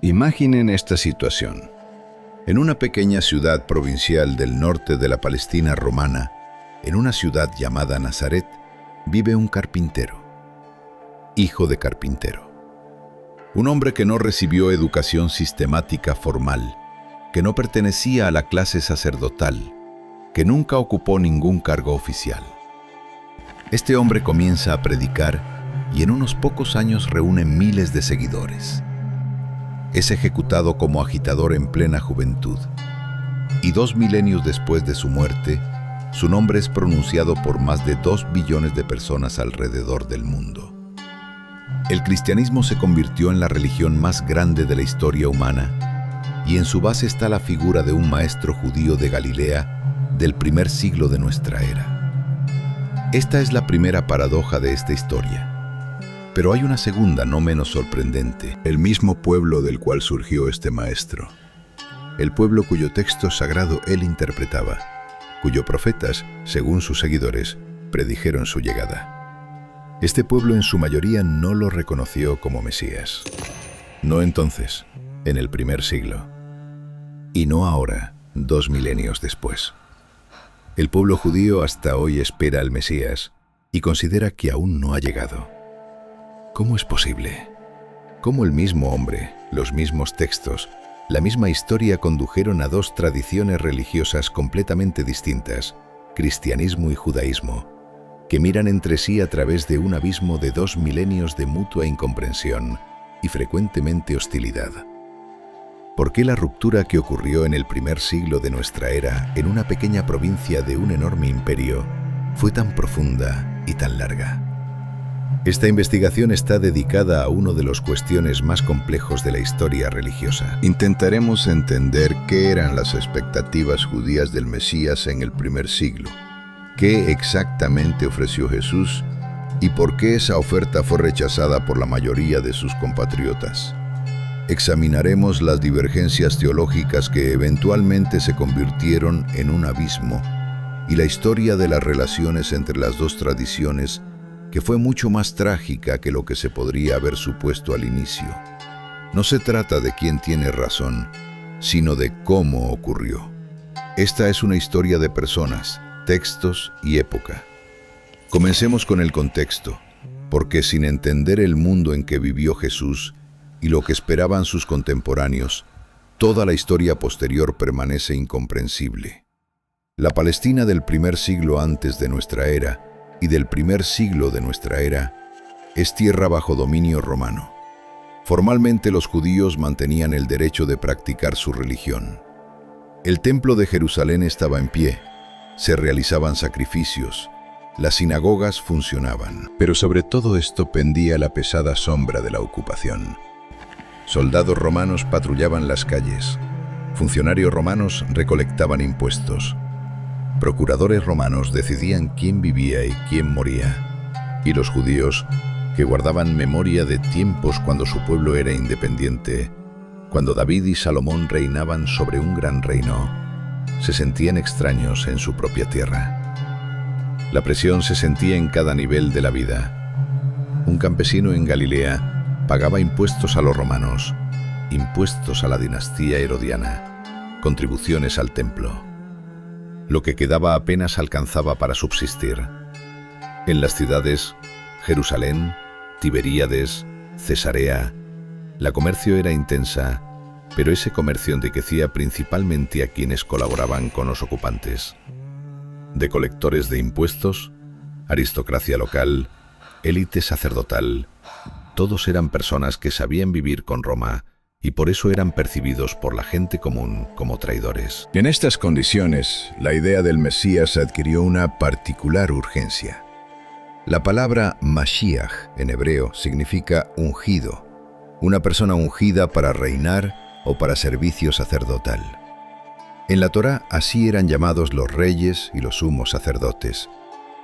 Imaginen esta situación. En una pequeña ciudad provincial del norte de la Palestina romana, en una ciudad llamada Nazaret, vive un carpintero, hijo de carpintero. Un hombre que no recibió educación sistemática formal, que no pertenecía a la clase sacerdotal, que nunca ocupó ningún cargo oficial. Este hombre comienza a predicar y en unos pocos años reúne miles de seguidores. Es ejecutado como agitador en plena juventud. Y 2 milenios después de su muerte, su nombre es pronunciado por más de 2 billones de personas alrededor del mundo. El cristianismo se convirtió en la religión más grande de la historia humana y en su base está la figura de un maestro judío de Galilea del primer siglo de nuestra era. Esta es la primera paradoja de esta historia. Pero hay una segunda no menos sorprendente. El mismo pueblo del cual surgió este maestro. El pueblo cuyo texto sagrado él interpretaba, cuyos profetas, según sus seguidores, predijeron su llegada. Este pueblo en su mayoría no lo reconoció como Mesías. No entonces, en el primer siglo. Y no ahora, 2 milenios después. El pueblo judío hasta hoy espera al Mesías y considera que aún no ha llegado. ¿Cómo es posible? ¿Cómo el mismo hombre, los mismos textos, la misma historia condujeron a 2 tradiciones religiosas completamente distintas, cristianismo y judaísmo, que miran entre sí a través de un abismo de 2 milenios de mutua incomprensión y frecuentemente hostilidad? ¿Por qué la ruptura que ocurrió en el primer siglo de nuestra era en una pequeña provincia de un enorme imperio fue tan profunda y tan larga? Esta investigación está dedicada a uno de los cuestiones más complejos de la historia religiosa. Intentaremos entender qué eran las expectativas judías del Mesías en el primer siglo, qué exactamente ofreció Jesús y por qué esa oferta fue rechazada por la mayoría de sus compatriotas. Examinaremos las divergencias teológicas que eventualmente se convirtieron en un abismo y la historia de las relaciones entre las 2 tradiciones, que fue mucho más trágica que lo que se podría haber supuesto al inicio. No se trata de quién tiene razón, sino de cómo ocurrió. Esta es una historia de personas, textos y época. Comencemos con el contexto, porque sin entender el mundo en que vivió Jesús y lo que esperaban sus contemporáneos, toda la historia posterior permanece incomprensible. La Palestina del primer siglo antes de nuestra era y del primer siglo de nuestra era es tierra bajo dominio romano. Formalmente los judíos mantenían el derecho de practicar su religión. El templo de Jerusalén estaba en pie, se realizaban sacrificios, las sinagogas funcionaban. Pero sobre todo esto pendía la pesada sombra de la ocupación. Soldados romanos patrullaban las calles, funcionarios romanos recolectaban impuestos, procuradores romanos decidían quién vivía y quién moría, y los judíos, que guardaban memoria de tiempos cuando su pueblo era independiente, cuando David y Salomón reinaban sobre un gran reino, se sentían extraños en su propia tierra. La presión se sentía en cada nivel de la vida. Un campesino en Galilea pagaba impuestos a los romanos, impuestos a la dinastía herodiana, contribuciones al templo. Lo que quedaba apenas alcanzaba para subsistir. En las ciudades, Jerusalén, Tiberíades, Cesarea, la comercio era intensa, pero ese comercio enriquecía principalmente a quienes colaboraban con los ocupantes. De colectores de impuestos, aristocracia local, élite sacerdotal, todos eran personas que sabían vivir con Roma y por eso eran percibidos por la gente común como traidores. En estas condiciones, la idea del Mesías adquirió una particular urgencia. La palabra Mashiach en hebreo significa ungido, una persona ungida para reinar o para servicio sacerdotal. En la Torá así eran llamados los reyes y los sumos sacerdotes,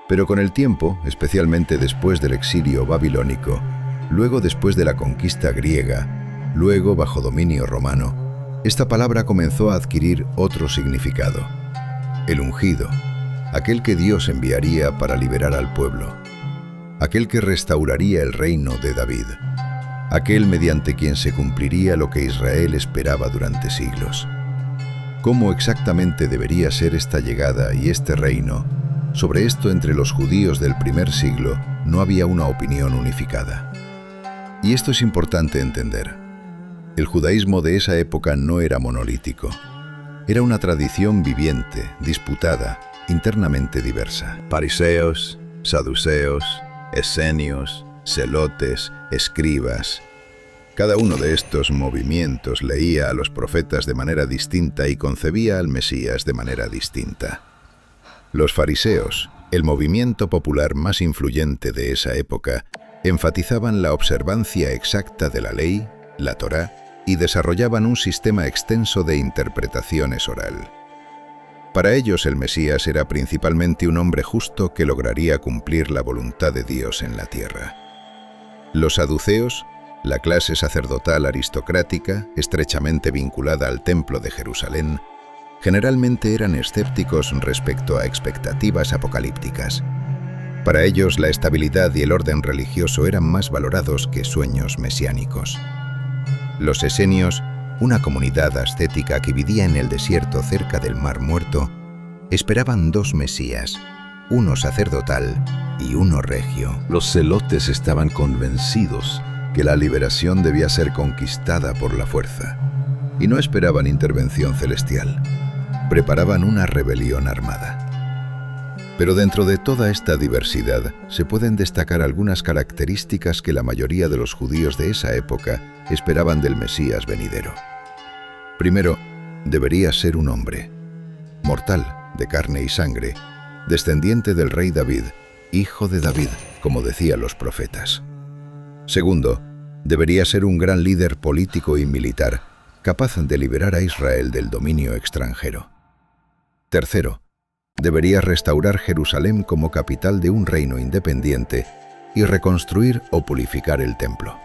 pero con el tiempo, especialmente después del exilio babilónico, luego después de la conquista griega, luego bajo dominio romano, esta palabra comenzó a adquirir otro significado. El ungido, aquel que Dios enviaría para liberar al pueblo, aquel que restauraría el reino de David. aquel mediante quien se cumpliría lo que Israel esperaba durante siglos. ¿Cómo exactamente debería ser esta llegada y este reino? Sobre esto, entre los judíos del primer siglo no había una opinión unificada. Y esto es importante entender. El judaísmo de esa época no era monolítico. Era una tradición viviente, disputada, internamente diversa. Fariseos, saduceos, esenios, celotes, escribas. Cada uno de estos movimientos leía a los profetas de manera distinta y concebía al Mesías de manera distinta. Los fariseos, el movimiento popular más influyente de esa época, enfatizaban la observancia exacta de la ley, la Torá, y desarrollaban un sistema extenso de interpretaciones oral. Para ellos el Mesías era principalmente un hombre justo que lograría cumplir la voluntad de Dios en la tierra. Los saduceos, la clase sacerdotal aristocrática, estrechamente vinculada al Templo de Jerusalén, generalmente eran escépticos respecto a expectativas apocalípticas. Para ellos la estabilidad y el orden religioso eran más valorados que sueños mesiánicos. Los esenios, una comunidad ascética que vivía en el desierto cerca del Mar Muerto, esperaban dos Mesías, uno sacerdotal y uno regio. Los celotes estaban convencidos que la liberación debía ser conquistada por la fuerza, y no esperaban intervención celestial. Preparaban una rebelión armada. Pero dentro de toda esta diversidad se pueden destacar algunas características que la mayoría de los judíos de esa época esperaban del Mesías venidero. Primero, debería ser un hombre, mortal, de carne y sangre, descendiente del rey David, hijo de David, como decían los profetas. Segundo, debería ser un gran líder político y militar, capaz de liberar a Israel del dominio extranjero. Tercero, debería restaurar Jerusalén como capital de un reino independiente y reconstruir o purificar el templo.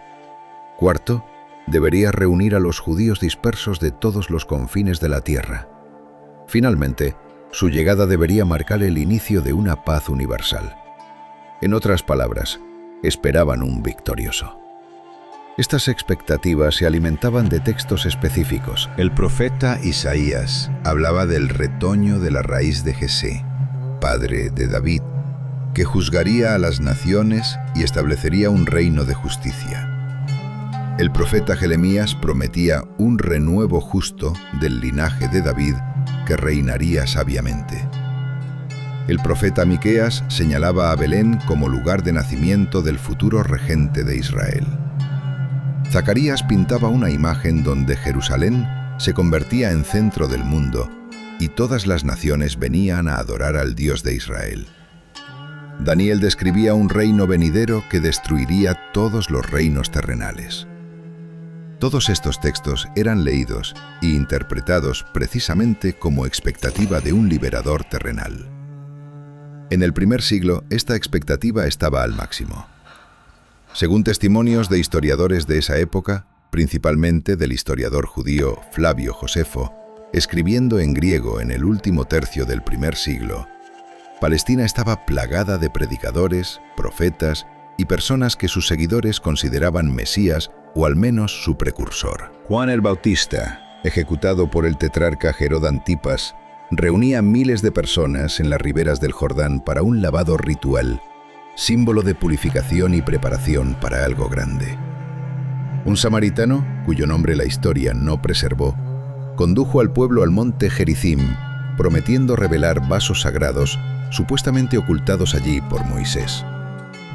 Cuarto, debería reunir a los judíos dispersos de todos los confines de la tierra. Finalmente, su llegada debería marcar el inicio de una paz universal. En otras palabras, esperaban un victorioso. Estas expectativas se alimentaban de textos específicos. El profeta Isaías hablaba del retoño de la raíz de Jesé, padre de David, que juzgaría a las naciones y establecería un reino de justicia. El profeta Jeremías prometía un renuevo justo del linaje de David que reinaría sabiamente. El profeta Miqueas señalaba a Belén como lugar de nacimiento del futuro regente de Israel. Zacarías pintaba una imagen donde Jerusalén se convertía en centro del mundo y todas las naciones venían a adorar al Dios de Israel. Daniel describía un reino venidero que destruiría todos los reinos terrenales. Todos estos textos eran leídos e interpretados precisamente como expectativa de un liberador terrenal. En el primer siglo, esta expectativa estaba al máximo. Según testimonios de historiadores de esa época, principalmente del historiador judío Flavio Josefo, escribiendo en griego en el último tercio del primer siglo, Palestina estaba plagada de predicadores, profetas y personas que sus seguidores consideraban Mesías o al menos su precursor. Juan el Bautista, ejecutado por el tetrarca Herod Antipas, reunía miles de personas en las riberas del Jordán para un lavado ritual, símbolo de purificación y preparación para algo grande. Un samaritano, cuyo nombre la historia no preservó, condujo al pueblo al monte Gerizim, prometiendo revelar vasos sagrados supuestamente ocultados allí por Moisés,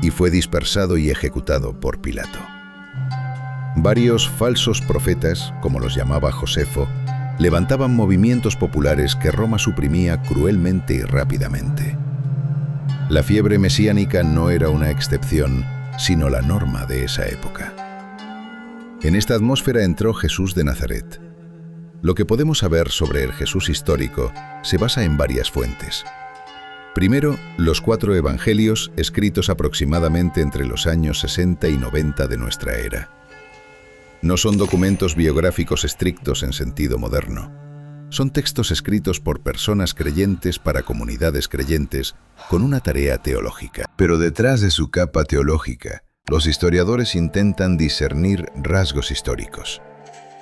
y fue dispersado y ejecutado por Pilato. Varios falsos profetas, como los llamaba Josefo, levantaban movimientos populares que Roma suprimía cruelmente y rápidamente. La fiebre mesiánica no era una excepción, sino la norma de esa época. En esta atmósfera entró Jesús de Nazaret. Lo que podemos saber sobre el Jesús histórico se basa en varias fuentes. Primero, los 4 evangelios escritos aproximadamente entre los años 60 y 90 de nuestra era. No son documentos biográficos estrictos en sentido moderno. Son textos escritos por personas creyentes para comunidades creyentes con una tarea teológica. Pero detrás de su capa teológica los historiadores intentan discernir rasgos históricos.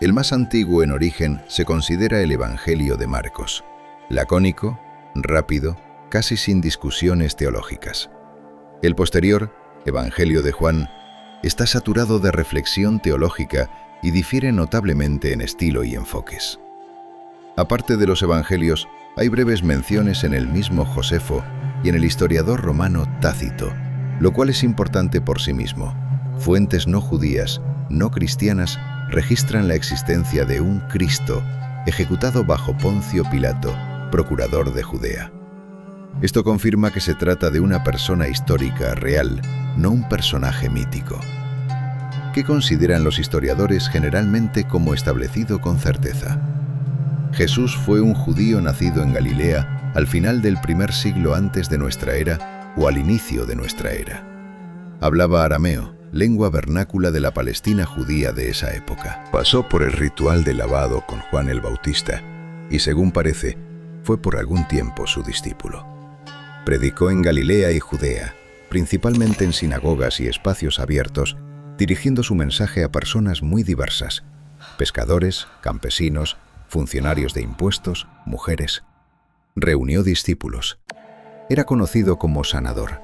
El más antiguo en origen se considera el Evangelio de Marcos, lacónico, rápido, casi sin discusiones teológicas. El posterior, Evangelio de Juan, está saturado de reflexión teológica y difiere notablemente en estilo y enfoques. Aparte de los evangelios, hay breves menciones en el mismo Josefo y en el historiador romano Tácito, lo cual es importante por sí mismo. Fuentes no judías, no cristianas, registran la existencia de un Cristo ejecutado bajo Poncio Pilato, procurador de Judea. Esto confirma que se trata de una persona histórica real, no un personaje mítico. ¿Qué consideran los historiadores generalmente como establecido con certeza? Jesús fue un judío nacido en Galilea al final del primer siglo antes de nuestra era o al inicio de nuestra era. Hablaba arameo, lengua vernácula de la Palestina judía de esa época. Pasó por el ritual de lavado con Juan el Bautista y, según parece, fue por algún tiempo su discípulo. Predicó en Galilea y Judea, principalmente en sinagogas y espacios abiertos, dirigiendo su mensaje a personas muy diversas: pescadores, campesinos, funcionarios de impuestos, mujeres. Reunió discípulos. Era conocido como sanador,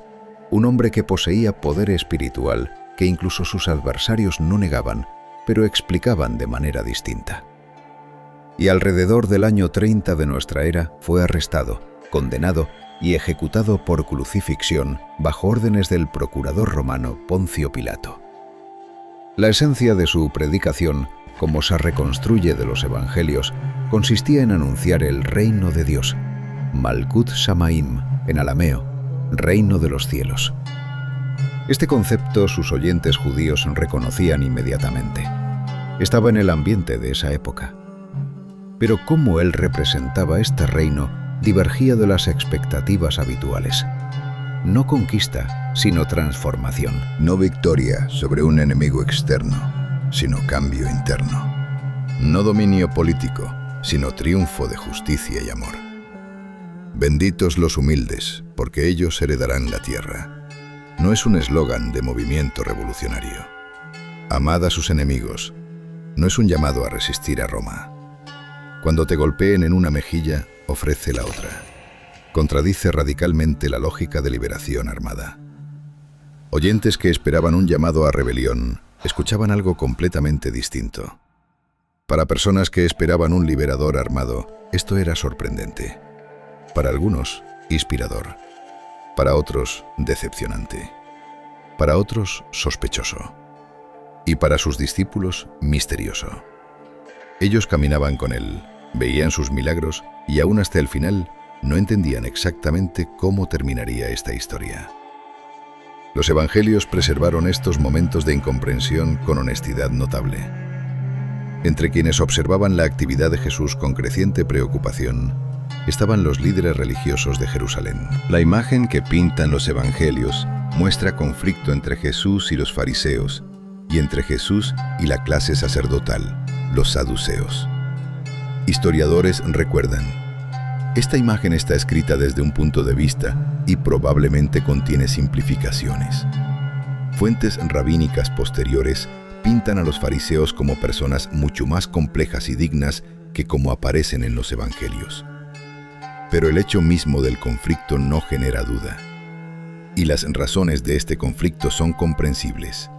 un hombre que poseía poder espiritual que incluso sus adversarios no negaban, pero explicaban de manera distinta. Y alrededor del año 30 de nuestra era fue arrestado, condenado y ejecutado por crucifixión bajo órdenes del procurador romano Poncio Pilato. La esencia de su predicación, como se reconstruye de los evangelios, consistía en anunciar el reino de Dios, Malkut Shamaim, en arameo, reino de los cielos. Este concepto sus oyentes judíos reconocían inmediatamente. Estaba en el ambiente de esa época. Pero cómo él representaba este reino divergía de las expectativas habituales. No conquista, sino transformación. No victoria sobre un enemigo externo, sino cambio interno. No dominio político, sino triunfo de justicia y amor. Benditos los humildes, porque ellos heredarán la tierra. No es un eslogan de movimiento revolucionario. Amad a sus enemigos. No es un llamado a resistir a Roma. Cuando te golpeen en una mejilla, ofrece la otra. Contradice radicalmente la lógica de liberación armada. Oyentes que esperaban un llamado a rebelión, escuchaban algo completamente distinto. Para personas que esperaban un liberador armado, esto era sorprendente. Para algunos, inspirador. Para otros, decepcionante. Para otros, sospechoso. Y para sus discípulos, misterioso. Ellos caminaban con él, veían sus milagros y aún hasta el final no entendían exactamente cómo terminaría esta historia. Los evangelios preservaron estos momentos de incomprensión con honestidad notable. Entre quienes observaban la actividad de Jesús con creciente preocupación, estaban los líderes religiosos de Jerusalén. La imagen que pintan los evangelios muestra conflicto entre Jesús y los fariseos, y entre Jesús y la clase sacerdotal, los saduceos. Historiadores recuerdan: esta imagen está escrita desde un punto de vista y probablemente contiene simplificaciones. Fuentes rabínicas posteriores pintan a los fariseos como personas mucho más complejas y dignas que como aparecen en los evangelios. Pero el hecho mismo del conflicto no genera duda. Y las razones de este conflicto son comprensibles.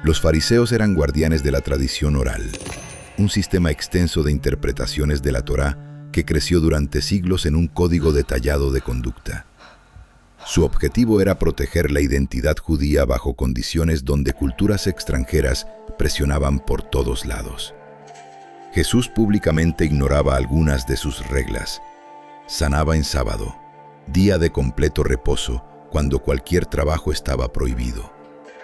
Los fariseos eran guardianes de la tradición oral, un sistema extenso de interpretaciones de la Torá que creció durante siglos en un código detallado de conducta. Su objetivo era proteger la identidad judía bajo condiciones donde culturas extranjeras presionaban por todos lados. Jesús públicamente ignoraba algunas de sus reglas. Sanaba en sábado, día de completo reposo, cuando cualquier trabajo estaba prohibido,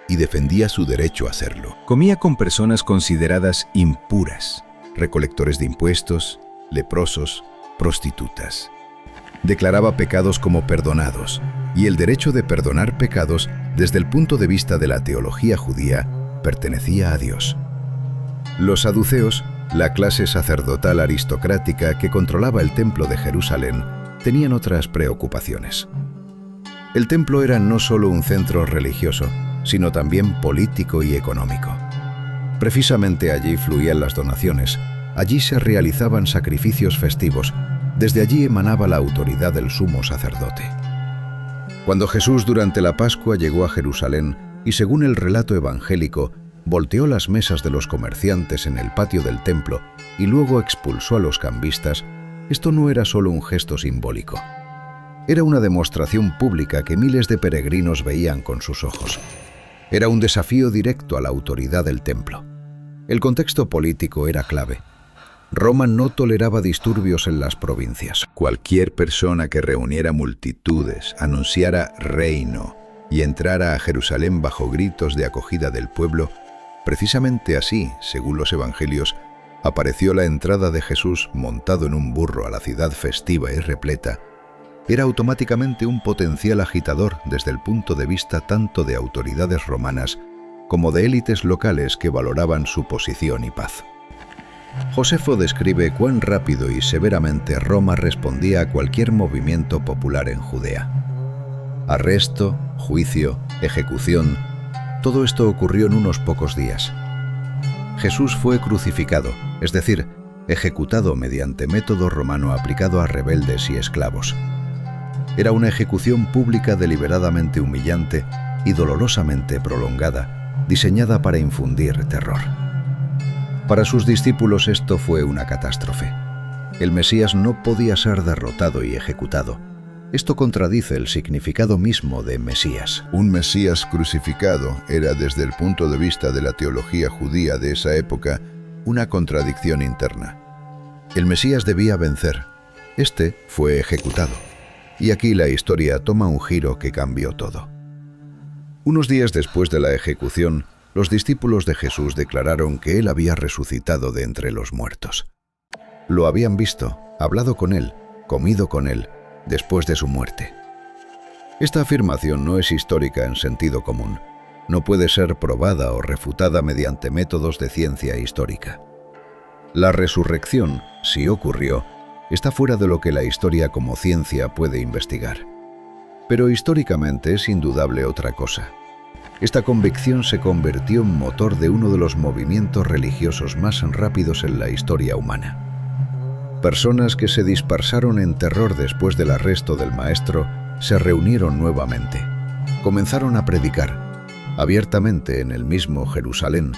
y defendía su derecho a hacerlo. Comía con personas consideradas impuras, recolectores de impuestos, leprosos, prostitutas. Declaraba pecados como perdonados, y el derecho de perdonar pecados, desde el punto de vista de la teología judía, pertenecía a Dios. Los saduceos, la clase sacerdotal aristocrática que controlaba el templo de Jerusalén, tenían otras preocupaciones. El templo era no solo un centro religioso, sino también político y económico. Precisamente allí fluían las donaciones, allí se realizaban sacrificios festivos, desde allí emanaba la autoridad del sumo sacerdote. Cuando Jesús durante la Pascua llegó a Jerusalén y según el relato evangélico, volteó las mesas de los comerciantes en el patio del templo y luego expulsó a los cambistas, esto no era solo un gesto simbólico. Era una demostración pública que miles de peregrinos veían con sus ojos. Era un desafío directo a la autoridad del templo. El contexto político era clave. Roma no toleraba disturbios en las provincias. Cualquier persona que reuniera multitudes, anunciara reino y entrara a Jerusalén bajo gritos de acogida del pueblo, precisamente así, según los evangelios, apareció la entrada de Jesús montado en un burro a la ciudad festiva y repleta, era automáticamente un potencial agitador desde el punto de vista tanto de autoridades romanas como de élites locales que valoraban su posición y paz. Josefo describe cuán rápido y severamente Roma respondía a cualquier movimiento popular en Judea. Arresto, juicio, ejecución, todo esto ocurrió en unos pocos días. Jesús fue crucificado, es decir, ejecutado mediante método romano aplicado a rebeldes y esclavos. Era una ejecución pública deliberadamente humillante y dolorosamente prolongada, diseñada para infundir terror. Para sus discípulos esto fue una catástrofe. El Mesías no podía ser derrotado y ejecutado. Esto contradice el significado mismo de Mesías. Un Mesías crucificado era, desde el punto de vista de la teología judía de esa época, una contradicción interna. El Mesías debía vencer. Este fue ejecutado. Y aquí la historia toma un giro que cambió todo. Unos días después de la ejecución, los discípulos de Jesús declararon que Él había resucitado de entre los muertos. Lo habían visto, hablado con Él, comido con Él, después de su muerte. Esta afirmación no es histórica en sentido común. No puede ser probada o refutada mediante métodos de ciencia histórica. La resurrección, si ocurrió, está fuera de lo que la historia como ciencia puede investigar. Pero históricamente es indudable otra cosa. Esta convicción se convirtió en motor de uno de los movimientos religiosos más rápidos en la historia humana. Personas que se dispersaron en terror después del arresto del Maestro se reunieron nuevamente. Comenzaron a predicar, abiertamente en el mismo Jerusalén,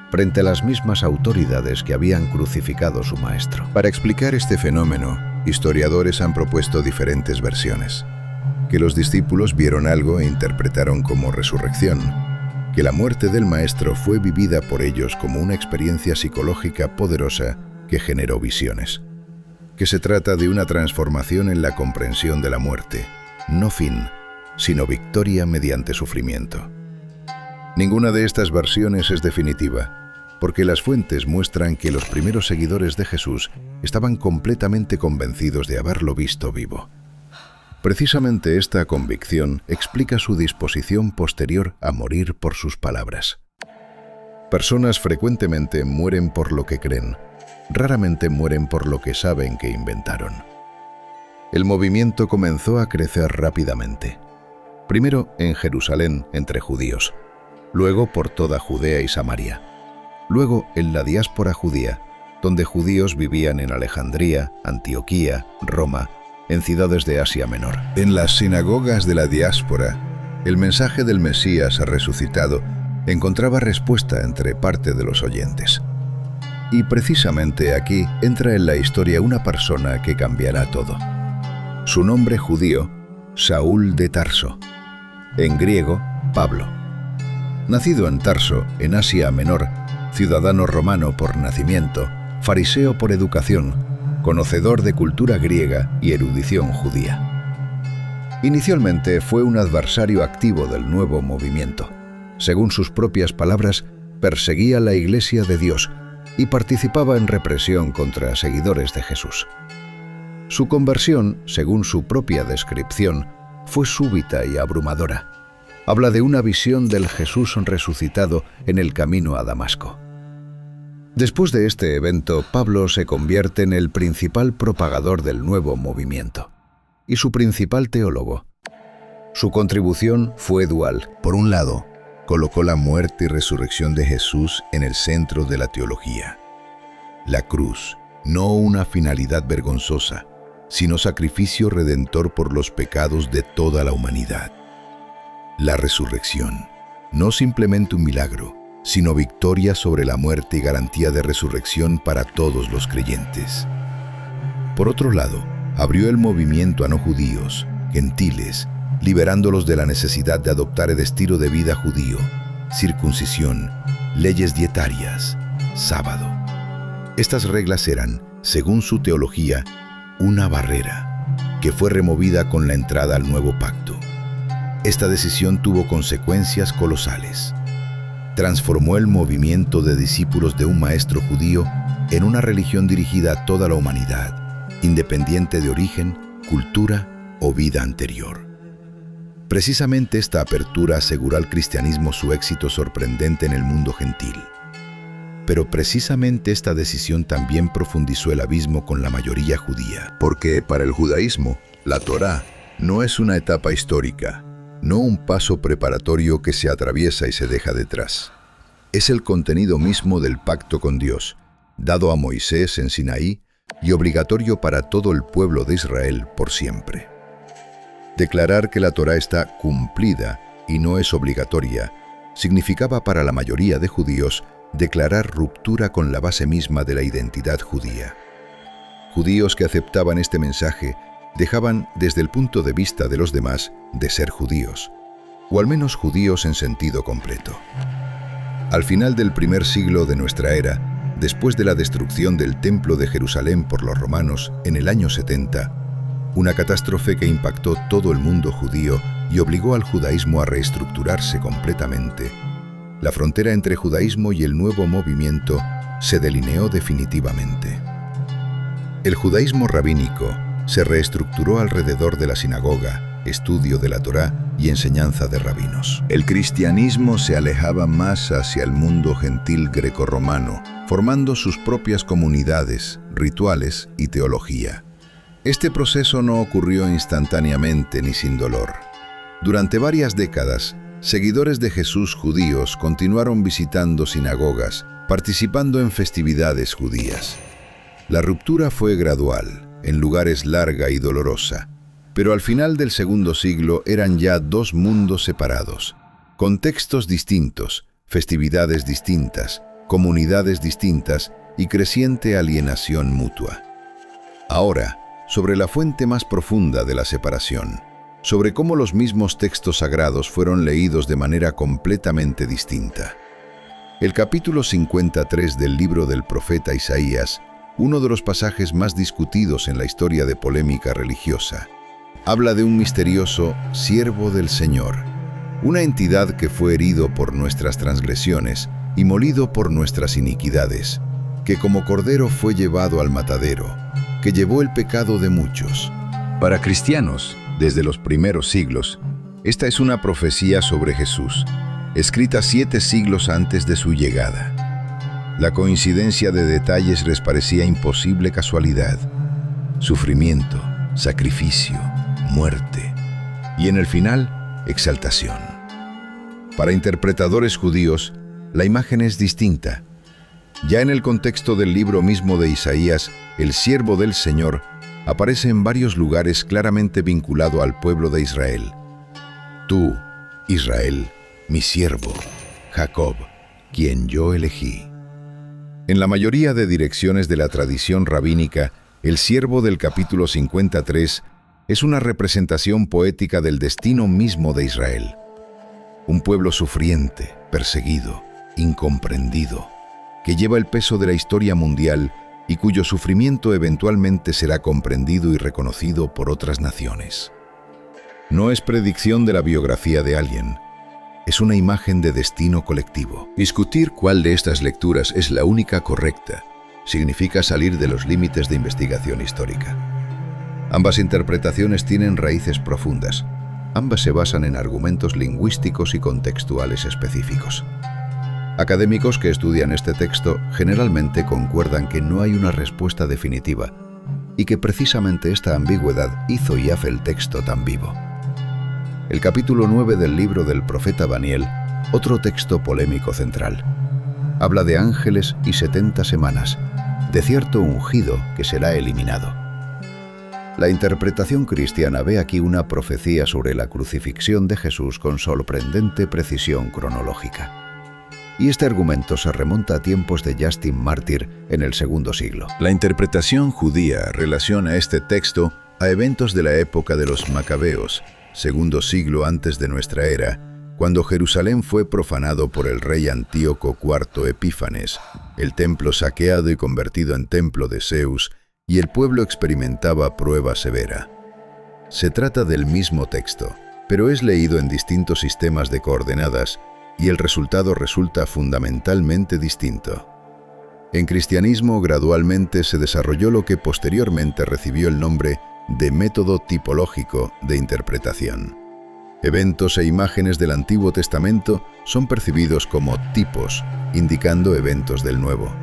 frente a las mismas autoridades que habían crucificado su Maestro. Para explicar este fenómeno, historiadores han propuesto diferentes versiones. Que los discípulos vieron algo e interpretaron como resurrección, que la muerte del Maestro fue vivida por ellos como una experiencia psicológica poderosa que generó visiones, que se trata de una transformación en la comprensión de la muerte, no fin, sino victoria mediante sufrimiento. Ninguna de estas versiones es definitiva, porque las fuentes muestran que los primeros seguidores de Jesús estaban completamente convencidos de haberlo visto vivo. Precisamente esta convicción explica su disposición posterior a morir por sus palabras. Personas frecuentemente mueren por lo que creen, raramente mueren por lo que saben que inventaron. El movimiento comenzó a crecer rápidamente. Primero en Jerusalén entre judíos, luego por toda Judea y Samaria, luego en la diáspora judía, donde judíos vivían en Alejandría, Antioquía, Roma, en ciudades de Asia Menor. En las sinagogas de la diáspora, el mensaje del Mesías resucitado encontraba respuesta entre parte de los oyentes. Y precisamente aquí entra en la historia una persona que cambiará todo. Su nombre judío, Saúl de Tarso. En griego, Pablo. Nacido en Tarso, en Asia Menor, ciudadano romano por nacimiento, fariseo por educación, conocedor de cultura griega y erudición judía. Inicialmente fue un adversario activo del nuevo movimiento. Según sus propias palabras, perseguía la Iglesia de Dios y participaba en represión contra seguidores de Jesús. Su conversión, según su propia descripción, fue súbita y abrumadora. Habla de una visión del Jesús resucitado en el camino a Damasco. Después de este evento, Pablo se convierte en el principal propagador del nuevo movimiento y su principal teólogo. Su contribución fue dual. Por un lado, colocó la muerte y resurrección de Jesús en el centro de la teología. La cruz, no una finalidad vergonzosa, sino sacrificio redentor por los pecados de toda la humanidad. La resurrección, no simplemente un milagro, sino victoria sobre la muerte y garantía de resurrección para todos los creyentes. Por otro lado, abrió el movimiento a no judíos, gentiles, liberándolos de la necesidad de adoptar el estilo de vida judío, circuncisión, leyes dietarias, sábado. Estas reglas eran, según su teología, una barrera que fue removida con la entrada al nuevo pacto. Esta decisión tuvo consecuencias colosales. Transformó el movimiento de discípulos de un maestro judío en una religión dirigida a toda la humanidad, independiente de origen, cultura o vida anterior. Precisamente esta apertura aseguró al cristianismo su éxito sorprendente en el mundo gentil. Pero precisamente esta decisión también profundizó el abismo con la mayoría judía. Porque para el judaísmo, la Torá no es una etapa histórica, no un paso preparatorio que se atraviesa y se deja detrás. Es el contenido mismo del pacto con Dios, dado a Moisés en Sinaí y obligatorio para todo el pueblo de Israel por siempre. Declarar que la Torá está cumplida y no es obligatoria significaba para la mayoría de judíos declarar ruptura con la base misma de la identidad judía. Judíos que aceptaban este mensaje dejaban, desde el punto de vista de los demás, de ser judíos, o al menos judíos en sentido completo. Al final del primer siglo de nuestra era, después de la destrucción del Templo de Jerusalén por los romanos en el año 70, una catástrofe que impactó todo el mundo judío y obligó al judaísmo a reestructurarse completamente, la frontera entre judaísmo y el nuevo movimiento se delineó definitivamente. El judaísmo rabínico se reestructuró alrededor de la sinagoga, estudio de la Torá y enseñanza de rabinos. El cristianismo se alejaba más hacia el mundo gentil grecorromano, formando sus propias comunidades, rituales y teología. Este proceso no ocurrió instantáneamente ni sin dolor. Durante varias décadas, seguidores de Jesús judíos continuaron visitando sinagogas, participando en festividades judías. La ruptura fue gradual, en lugares larga y dolorosa, pero al final del segundo siglo eran ya dos mundos separados, contextos distintos, festividades distintas, comunidades distintas y creciente alienación mutua. Ahora, sobre la fuente más profunda de la separación, sobre cómo los mismos textos sagrados fueron leídos de manera completamente distinta. El capítulo 53 del libro del profeta Isaías, uno de los pasajes más discutidos en la historia de polémica religiosa, habla de un misterioso siervo del Señor, una entidad que fue herido por nuestras transgresiones y molido por nuestras iniquidades, que como cordero fue llevado al matadero, que llevó el pecado de muchos. Para cristianos, desde los primeros siglos, esta es una profecía sobre Jesús, escrita 7 siglos antes de su llegada. La coincidencia de detalles les parecía imposible casualidad. Sufrimiento, sacrificio, muerte y en el final, exaltación. Para interpretadores judíos, la imagen es distinta. Ya en el contexto del libro mismo de Isaías, el siervo del Señor aparece en varios lugares claramente vinculado al pueblo de Israel. Tú, Israel, mi siervo, Jacob, quien yo elegí. En la mayoría de direcciones de la tradición rabínica, el siervo del capítulo 53 es una representación poética del destino mismo de Israel. Un pueblo sufriente, perseguido, incomprendido, que lleva el peso de la historia mundial y cuyo sufrimiento eventualmente será comprendido y reconocido por otras naciones. No es predicción de la biografía de alguien, es una imagen de destino colectivo. Discutir cuál de estas lecturas es la única correcta significa salir de los límites de investigación histórica. Ambas interpretaciones tienen raíces profundas. Ambas se basan en argumentos lingüísticos y contextuales específicos. Académicos que estudian este texto generalmente concuerdan que no hay una respuesta definitiva y que precisamente esta ambigüedad hizo y hace el texto tan vivo. El capítulo 9 del libro del profeta Daniel otro texto polémico central. Habla de ángeles y 70 semanas, de cierto ungido que será eliminado. La interpretación cristiana ve aquí una profecía sobre la crucifixión de Jesús con sorprendente precisión cronológica. Y este argumento se remonta a tiempos de Justin Mártir en el II siglo. La interpretación judía relaciona este texto a eventos de la época de los Macabeos, segundo siglo antes de nuestra era, cuando Jerusalén fue profanado por el rey Antíoco IV Epífanes, el templo saqueado y convertido en templo de Zeus, y el pueblo experimentaba prueba severa. Se trata del mismo texto, pero es leído en distintos sistemas de coordenadas, y el resultado resulta fundamentalmente distinto. En cristianismo gradualmente se desarrolló lo que posteriormente recibió el nombre de método tipológico de interpretación. Eventos e imágenes del Antiguo Testamento son percibidos como tipos, indicando eventos del Nuevo.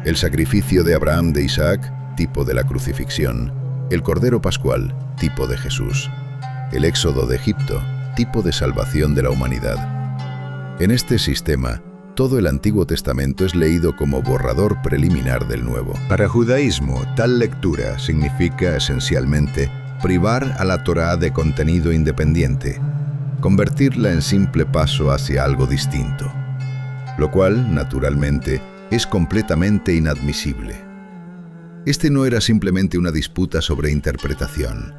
El sacrificio de Abraham de Isaac, tipo de la crucifixión; el Cordero Pascual, tipo de Jesús; el Éxodo de Egipto, tipo de salvación de la humanidad. En este sistema, todo el Antiguo Testamento es leído como borrador preliminar del Nuevo. Para judaísmo, tal lectura significa esencialmente privar a la Torá de contenido independiente, convertirla en simple paso hacia algo distinto, lo cual, naturalmente, es completamente inadmisible. Este no era simplemente una disputa sobre interpretación,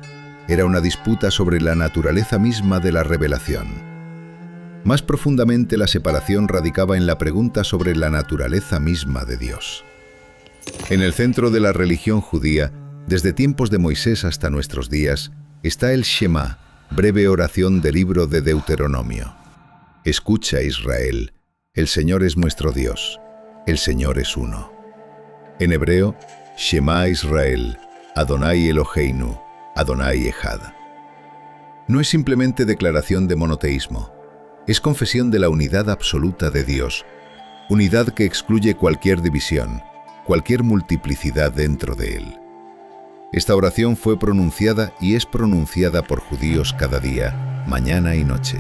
era una disputa sobre la naturaleza misma de la revelación. Más profundamente, la separación radicaba en la pregunta sobre la naturaleza misma de Dios. En el centro de la religión judía, desde tiempos de Moisés hasta nuestros días, está el Shema, breve oración del libro de Deuteronomio. Escucha, Israel, el Señor es nuestro Dios, el Señor es uno. En hebreo, Shema Israel, Adonai Eloheinu, Adonai Echad. No es simplemente declaración de monoteísmo, es confesión de la unidad absoluta de Dios, unidad que excluye cualquier división, cualquier multiplicidad dentro de Él. Esta oración fue pronunciada y es pronunciada por judíos cada día, mañana y noche.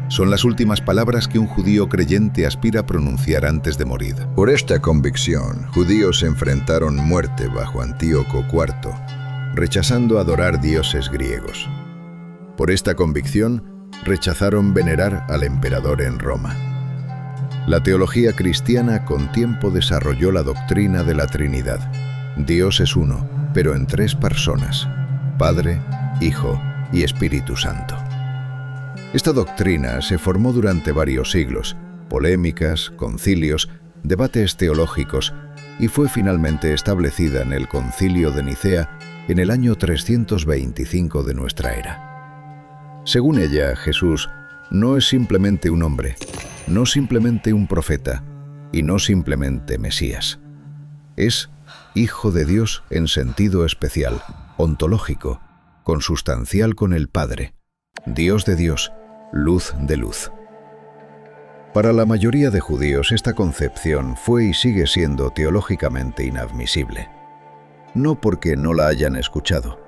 Son las últimas palabras que un judío creyente aspira a pronunciar antes de morir. Por esta convicción, judíos enfrentaron muerte bajo Antíoco IV, rechazando adorar dioses griegos. Por esta convicción, rechazaron venerar al emperador en Roma. La teología cristiana con tiempo desarrolló la doctrina de la Trinidad. Dios es uno, pero en 3 personas: Padre, Hijo y Espíritu Santo. Esta doctrina se formó durante varios siglos, polémicas, concilios, debates teológicos, y fue finalmente establecida en el Concilio de Nicea en el año 325 de nuestra era. Según ella, Jesús no es simplemente un hombre, no simplemente un profeta, y no simplemente Mesías. Es Hijo de Dios en sentido especial, ontológico, consustancial con el Padre, Dios de Dios, luz de luz. Para la mayoría de judíos, esta concepción fue y sigue siendo teológicamente inadmisible. No porque no la hayan escuchado,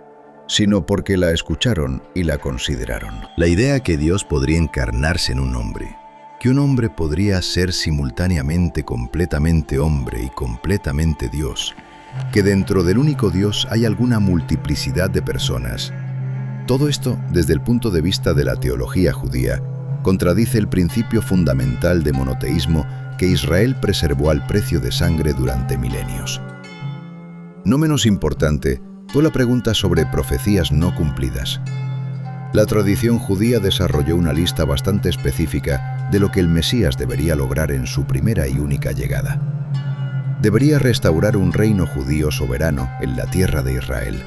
sino porque la escucharon y la consideraron. La idea que Dios podría encarnarse en un hombre, que un hombre podría ser simultáneamente completamente hombre y completamente Dios, que dentro del único Dios hay alguna multiplicidad de personas. Todo esto, desde el punto de vista de la teología judía, contradice el principio fundamental de monoteísmo que Israel preservó al precio de sangre durante milenios. No menos importante fue la pregunta sobre profecías no cumplidas. La tradición judía desarrolló una lista bastante específica de lo que el Mesías debería lograr en su primera y única llegada. Debería restaurar un reino judío soberano en la tierra de Israel.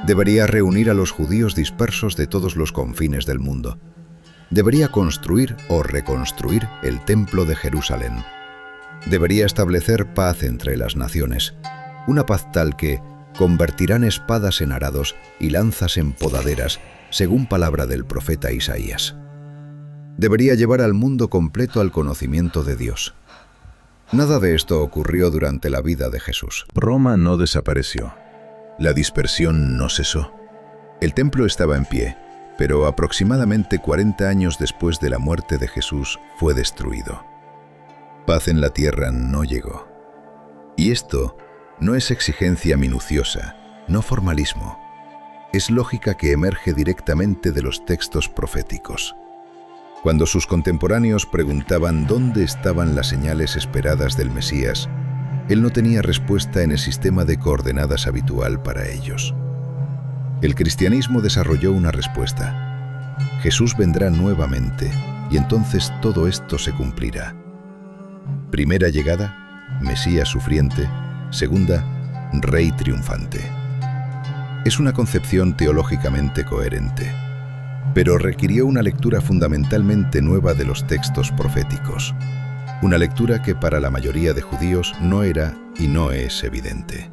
Debería reunir a los judíos dispersos de todos los confines del mundo. Debería construir o reconstruir el Templo de Jerusalén. Debería establecer paz entre las naciones, una paz tal que convertirán espadas en arados y lanzas en podaderas, según palabra del profeta Isaías. Debería llevar al mundo completo al conocimiento de Dios. Nada de esto ocurrió durante la vida de Jesús. Roma no desapareció. La dispersión no cesó. El templo estaba en pie, pero aproximadamente 40 años después de la muerte de Jesús fue destruido. Paz en la tierra no llegó. Y esto no es exigencia minuciosa, no formalismo. Es lógica que emerge directamente de los textos proféticos. Cuando sus contemporáneos preguntaban dónde estaban las señales esperadas del Mesías, él no tenía respuesta en el sistema de coordenadas habitual para ellos. El cristianismo desarrolló una respuesta. Jesús vendrá nuevamente y entonces todo esto se cumplirá. Primera llegada, Mesías sufriente. Segunda, Rey triunfante. Es una concepción teológicamente coherente, pero requirió una lectura fundamentalmente nueva de los textos proféticos. Una lectura que para la mayoría de judíos no era y no es evidente.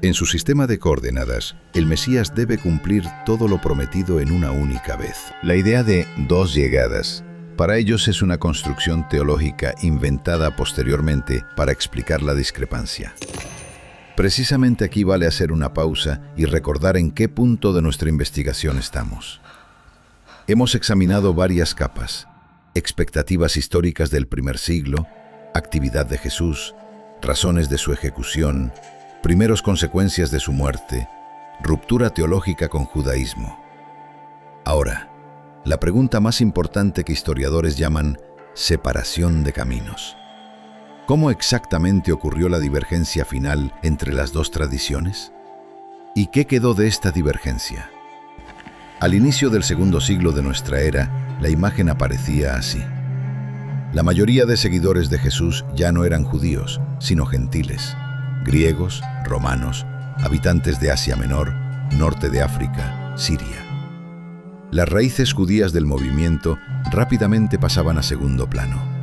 En su sistema de coordenadas, el Mesías debe cumplir todo lo prometido en una única vez. La idea de dos llegadas, para ellos es una construcción teológica inventada posteriormente para explicar la discrepancia. Precisamente aquí vale hacer una pausa y recordar en qué punto de nuestra investigación estamos. Hemos examinado varias capas: expectativas históricas del primer siglo, actividad de Jesús, razones de su ejecución, primeros consecuencias de su muerte, ruptura teológica con judaísmo. Ahora, la pregunta más importante que historiadores llaman separación de caminos. ¿Cómo exactamente ocurrió la divergencia final entre las dos tradiciones? ¿Y qué quedó de esta divergencia? Al inicio del segundo siglo de nuestra era, la imagen aparecía así. La mayoría de seguidores de Jesús ya no eran judíos, sino gentiles, griegos, romanos, habitantes de Asia Menor, norte de África, Siria. Las raíces judías del movimiento rápidamente pasaban a segundo plano.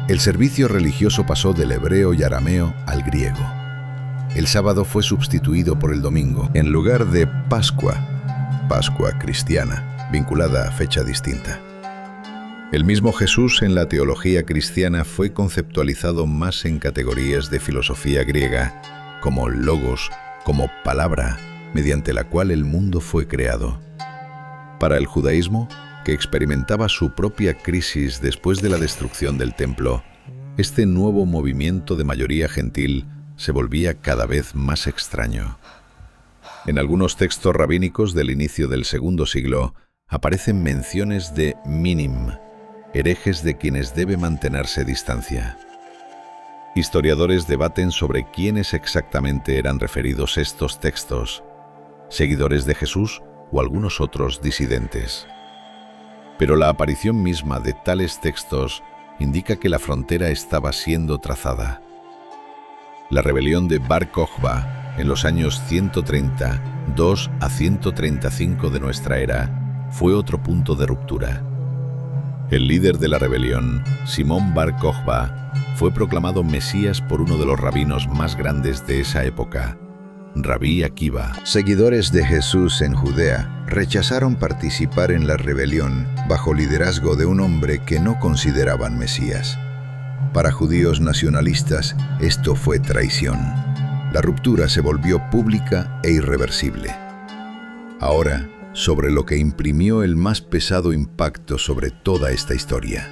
El servicio religioso pasó del hebreo y arameo al griego. El sábado fue sustituido por el domingo, en lugar de Pascua cristiana, vinculada a fecha distinta. El mismo Jesús en la teología cristiana fue conceptualizado más en categorías de filosofía griega, como logos, como palabra, mediante la cual el mundo fue creado. Para el judaísmo, que experimentaba su propia crisis después de la destrucción del templo, este nuevo movimiento de mayoría gentil se volvía cada vez más extraño. En algunos textos rabínicos del inicio del segundo siglo aparecen menciones de minim, herejes de quienes debe mantenerse distancia. Historiadores debaten sobre quiénes exactamente eran referidos estos textos, seguidores de Jesús o algunos otros disidentes. Pero la aparición misma de tales textos indica que la frontera estaba siendo trazada. La rebelión de Bar Kokhba en los años 132 a 135 de nuestra era fue otro punto de ruptura. El líder de la rebelión, Simón Bar Kokhba, fue proclamado Mesías por uno de los rabinos más grandes de esa época, Rabí Akiva. Seguidores de Jesús en Judea rechazaron participar en la rebelión bajo liderazgo de un hombre que no consideraban Mesías. Para judíos nacionalistas, esto fue traición. La ruptura se volvió pública e irreversible. Ahora, sobre lo que imprimió el más pesado impacto sobre toda esta historia.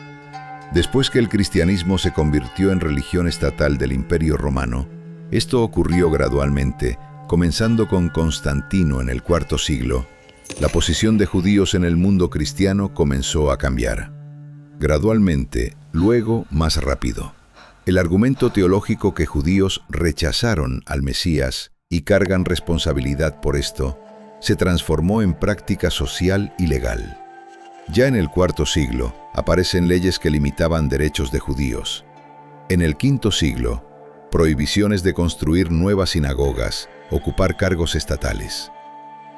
Después que el cristianismo se convirtió en religión estatal del Imperio Romano, esto ocurrió gradualmente, comenzando con Constantino en el IV siglo. La posición de judíos en el mundo cristiano comenzó a cambiar. Gradualmente, luego más rápido. El argumento teológico que judíos rechazaron al Mesías y cargan responsabilidad por esto, se transformó en práctica social y legal. Ya en el IV siglo aparecen leyes que limitaban derechos de judíos. En el V siglo, prohibiciones de construir nuevas sinagogas, ocupar cargos estatales.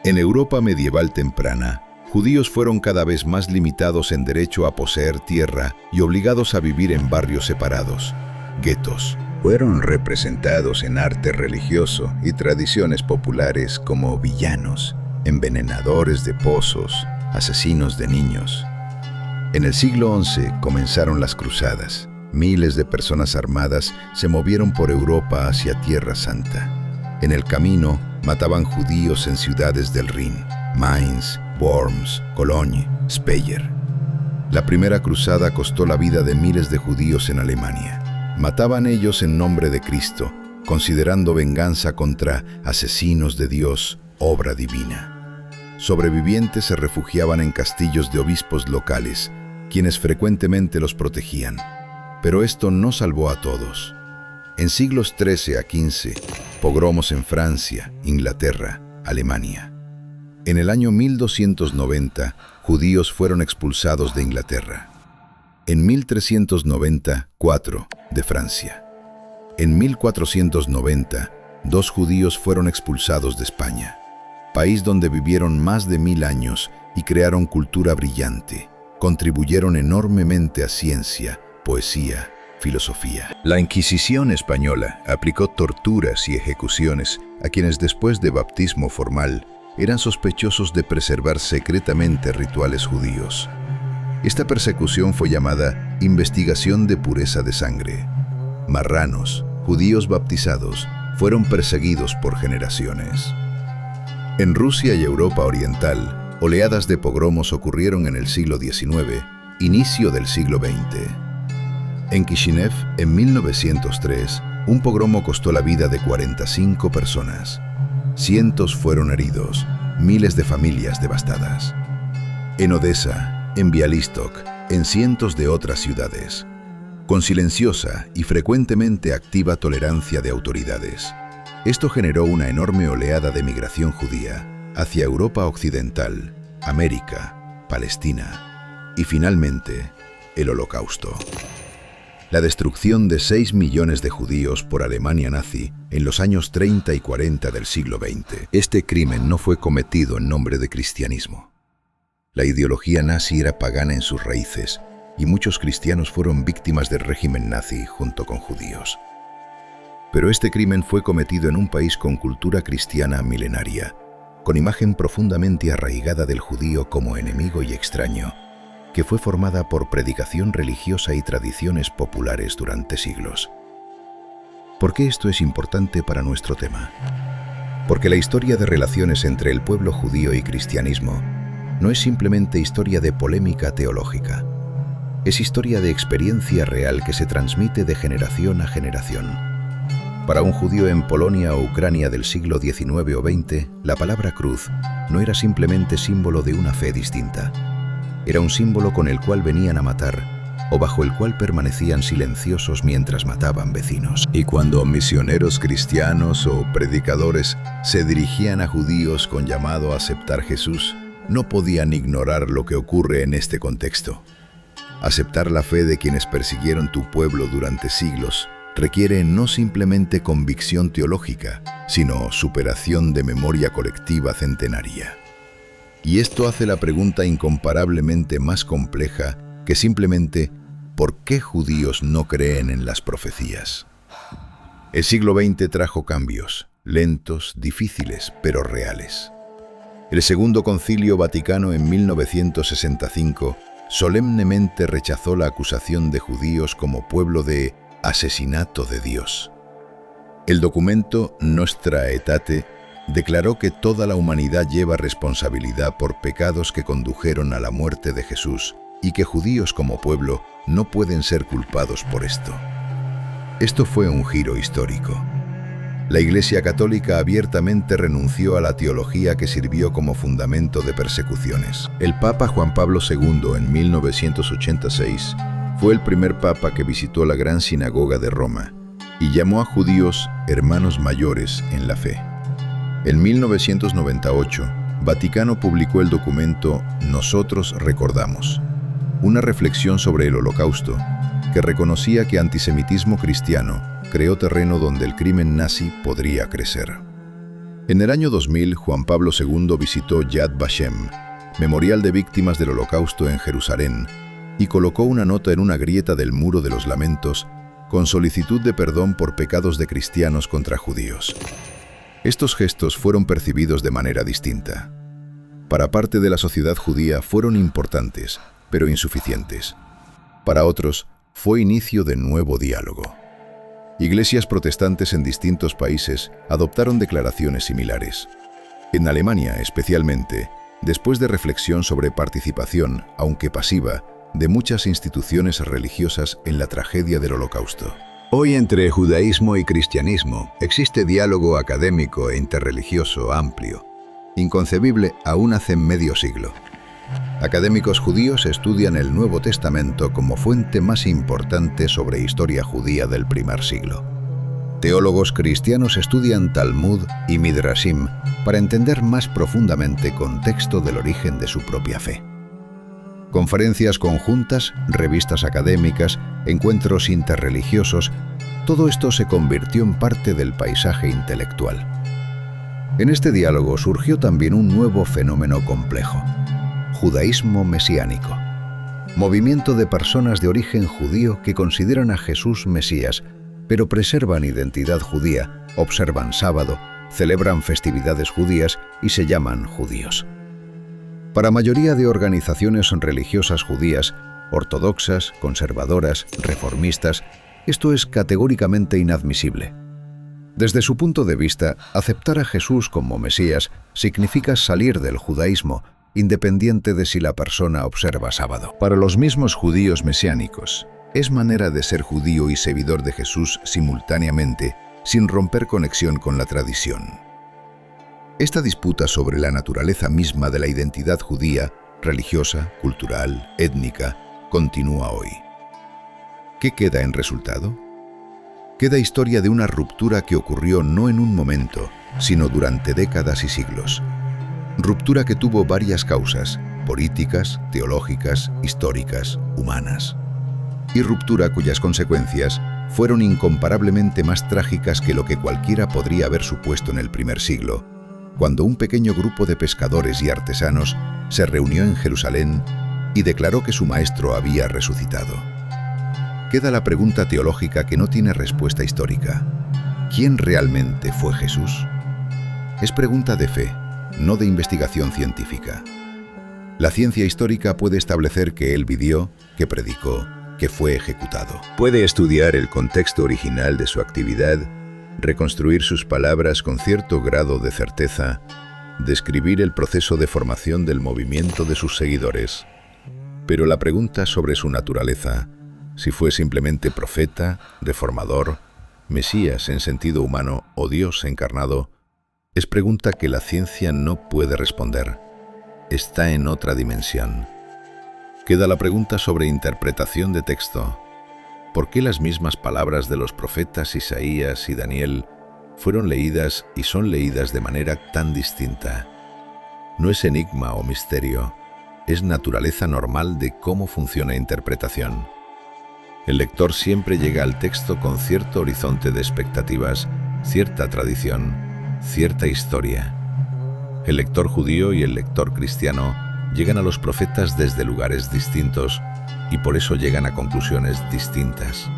En Europa medieval temprana, judíos fueron cada vez más limitados en derecho a poseer tierra y obligados a vivir en barrios separados, guetos. Fueron representados en arte religioso y tradiciones populares como villanos, envenenadores de pozos, asesinos de niños. En el siglo XI comenzaron las cruzadas. Miles de personas armadas se movieron por Europa hacia Tierra Santa. En el camino mataban judíos en ciudades del Rin, Mainz, Worms, Cologne, Speyer. La primera cruzada costó la vida de miles de judíos en Alemania. Mataban ellos en nombre de Cristo, considerando venganza contra asesinos de Dios, obra divina. Sobrevivientes se refugiaban en castillos de obispos locales, quienes frecuentemente los protegían. Pero esto no salvó a todos. En siglos XIII a XV, pogromos en Francia, Inglaterra, Alemania. En el año 1290, judíos fueron expulsados de Inglaterra. En 1394, de Francia. En 1490, 2 judíos fueron expulsados de España, país donde vivieron más de 1000 años y crearon cultura brillante. Contribuyeron enormemente a ciencia, poesía, filosofía. La Inquisición española aplicó torturas y ejecuciones a quienes después de bautismo formal eran sospechosos de preservar secretamente rituales judíos. Esta persecución fue llamada investigación de pureza de sangre. Marranos, judíos bautizados, fueron perseguidos por generaciones. En Rusia y Europa Oriental, oleadas de pogromos ocurrieron en el siglo XIX, inicio del siglo XX. En Kishinev, en 1903, un pogromo costó la vida de 45 personas. Cientos fueron heridos, miles de familias devastadas. En Odessa, en Bialystok, en cientos de otras ciudades. Con silenciosa y frecuentemente activa tolerancia de autoridades. Esto generó una enorme oleada de migración judía hacia Europa Occidental, América, Palestina y finalmente el Holocausto. La destrucción de 6 millones de judíos por Alemania nazi en los años 30 y 40 del siglo XX. Este crimen no fue cometido en nombre de cristianismo. La ideología nazi era pagana en sus raíces y muchos cristianos fueron víctimas del régimen nazi junto con judíos. Pero este crimen fue cometido en un país con cultura cristiana milenaria, con imagen profundamente arraigada del judío como enemigo y extraño, que fue formada por predicación religiosa y tradiciones populares durante siglos. ¿Por qué esto es importante para nuestro tema? Porque la historia de relaciones entre el pueblo judío y cristianismo no es simplemente historia de polémica teológica. Es historia de experiencia real que se transmite de generación a generación. Para un judío en Polonia o Ucrania del siglo XIX o XX, la palabra cruz no era simplemente símbolo de una fe distinta. Era un símbolo con el cual venían a matar o bajo el cual permanecían silenciosos mientras mataban vecinos. Y cuando misioneros cristianos o predicadores se dirigían a judíos con llamado a aceptar Jesús, no podían ignorar lo que ocurre en este contexto. Aceptar la fe de quienes persiguieron tu pueblo durante siglos requiere no simplemente convicción teológica, sino superación de memoria colectiva centenaria. Y esto hace la pregunta incomparablemente más compleja que simplemente ¿por qué judíos no creen en las profecías? El siglo XX trajo cambios, lentos, difíciles, pero reales. El Segundo Concilio Vaticano en 1965 solemnemente rechazó la acusación de judíos como pueblo de asesinato de Dios. El documento Nostra Aetate declaró que toda la humanidad lleva responsabilidad por pecados que condujeron a la muerte de Jesús y que judíos como pueblo no pueden ser culpados por esto. Esto fue un giro histórico. La Iglesia Católica abiertamente renunció a la teología que sirvió como fundamento de persecuciones. El Papa Juan Pablo II en 1986 fue el primer papa que visitó la Gran Sinagoga de Roma y llamó a judíos hermanos mayores en la fe. En 1998, Vaticano publicó el documento Nosotros Recordamos, una reflexión sobre el Holocausto que reconocía que antisemitismo cristiano creó terreno donde el crimen nazi podría crecer. En el año 2000, Juan Pablo II visitó Yad Vashem, memorial de víctimas del Holocausto en Jerusalén, y colocó una nota en una grieta del Muro de los Lamentos con solicitud de perdón por pecados de cristianos contra judíos. Estos gestos fueron percibidos de manera distinta. Para parte de la sociedad judía fueron importantes, pero insuficientes. Para otros, fue inicio de nuevo diálogo. Iglesias protestantes en distintos países adoptaron declaraciones similares. En Alemania, especialmente, después de reflexión sobre participación, aunque pasiva, de muchas instituciones religiosas en la tragedia del Holocausto. Hoy entre judaísmo y cristianismo existe diálogo académico e interreligioso amplio, inconcebible aún hace medio siglo. Académicos judíos estudian el Nuevo Testamento como fuente más importante sobre historia judía del primer siglo. Teólogos cristianos estudian Talmud y Midrashim para entender más profundamente contexto del origen de su propia fe. Conferencias conjuntas, revistas académicas, encuentros interreligiosos, todo esto se convirtió en parte del paisaje intelectual. En este diálogo surgió también un nuevo fenómeno complejo: judaísmo mesiánico. Movimiento de personas de origen judío que consideran a Jesús Mesías, pero preservan identidad judía, observan sábado, celebran festividades judías y se llaman judíos. Para mayoría de organizaciones religiosas judías, ortodoxas, conservadoras, reformistas, esto es categóricamente inadmisible. Desde su punto de vista, aceptar a Jesús como Mesías significa salir del judaísmo, independiente de si la persona observa sábado. Para los mismos judíos mesiánicos, es manera de ser judío y seguidor de Jesús simultáneamente, sin romper conexión con la tradición. Esta disputa sobre la naturaleza misma de la identidad judía, religiosa, cultural, étnica, continúa hoy. ¿Qué queda en resultado? Queda historia de una ruptura que ocurrió no en un momento, sino durante décadas y siglos. Ruptura que tuvo varias causas: políticas, teológicas, históricas, humanas. Y ruptura cuyas consecuencias fueron incomparablemente más trágicas que lo que cualquiera podría haber supuesto en el primer siglo, cuando un pequeño grupo de pescadores y artesanos se reunió en Jerusalén y declaró que su maestro había resucitado. Queda la pregunta teológica que no tiene respuesta histórica: ¿quién realmente fue Jesús? Es pregunta de fe, no de investigación científica. La ciencia histórica puede establecer que él vivió, que predicó, que fue ejecutado. Puede estudiar el contexto original de su actividad, reconstruir sus palabras con cierto grado de certeza, describir el proceso de formación del movimiento de sus seguidores. Pero la pregunta sobre su naturaleza, si fue simplemente profeta, reformador, Mesías en sentido humano o Dios encarnado, es pregunta que la ciencia no puede responder. Está en otra dimensión. Queda la pregunta sobre interpretación de texto. ¿Por qué las mismas palabras de los profetas Isaías y Daniel fueron leídas y son leídas de manera tan distinta? No es enigma o misterio, es naturaleza normal de cómo funciona interpretación. El lector siempre llega al texto con cierto horizonte de expectativas, cierta tradición, cierta historia. El lector judío y el lector cristiano llegan a los profetas desde lugares distintos y por eso llegan a conclusiones distintas.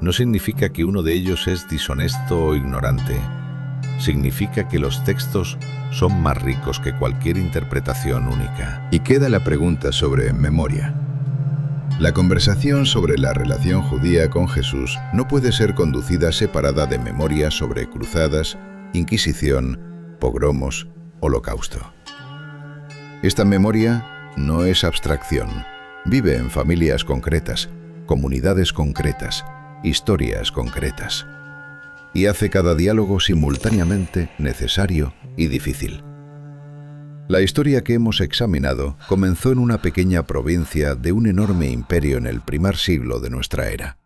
No significa que uno de ellos es deshonesto o ignorante. Significa que los textos son más ricos que cualquier interpretación única. Y queda la pregunta sobre memoria. La conversación sobre la relación judía con Jesús no puede ser conducida separada de memoria sobre cruzadas, Inquisición, pogromos, Holocausto. Esta memoria no es abstracción. Vive en familias concretas, comunidades concretas, historias concretas. Y hace cada diálogo simultáneamente necesario y difícil. La historia que hemos examinado comenzó en una pequeña provincia de un enorme imperio en el primer siglo de nuestra era.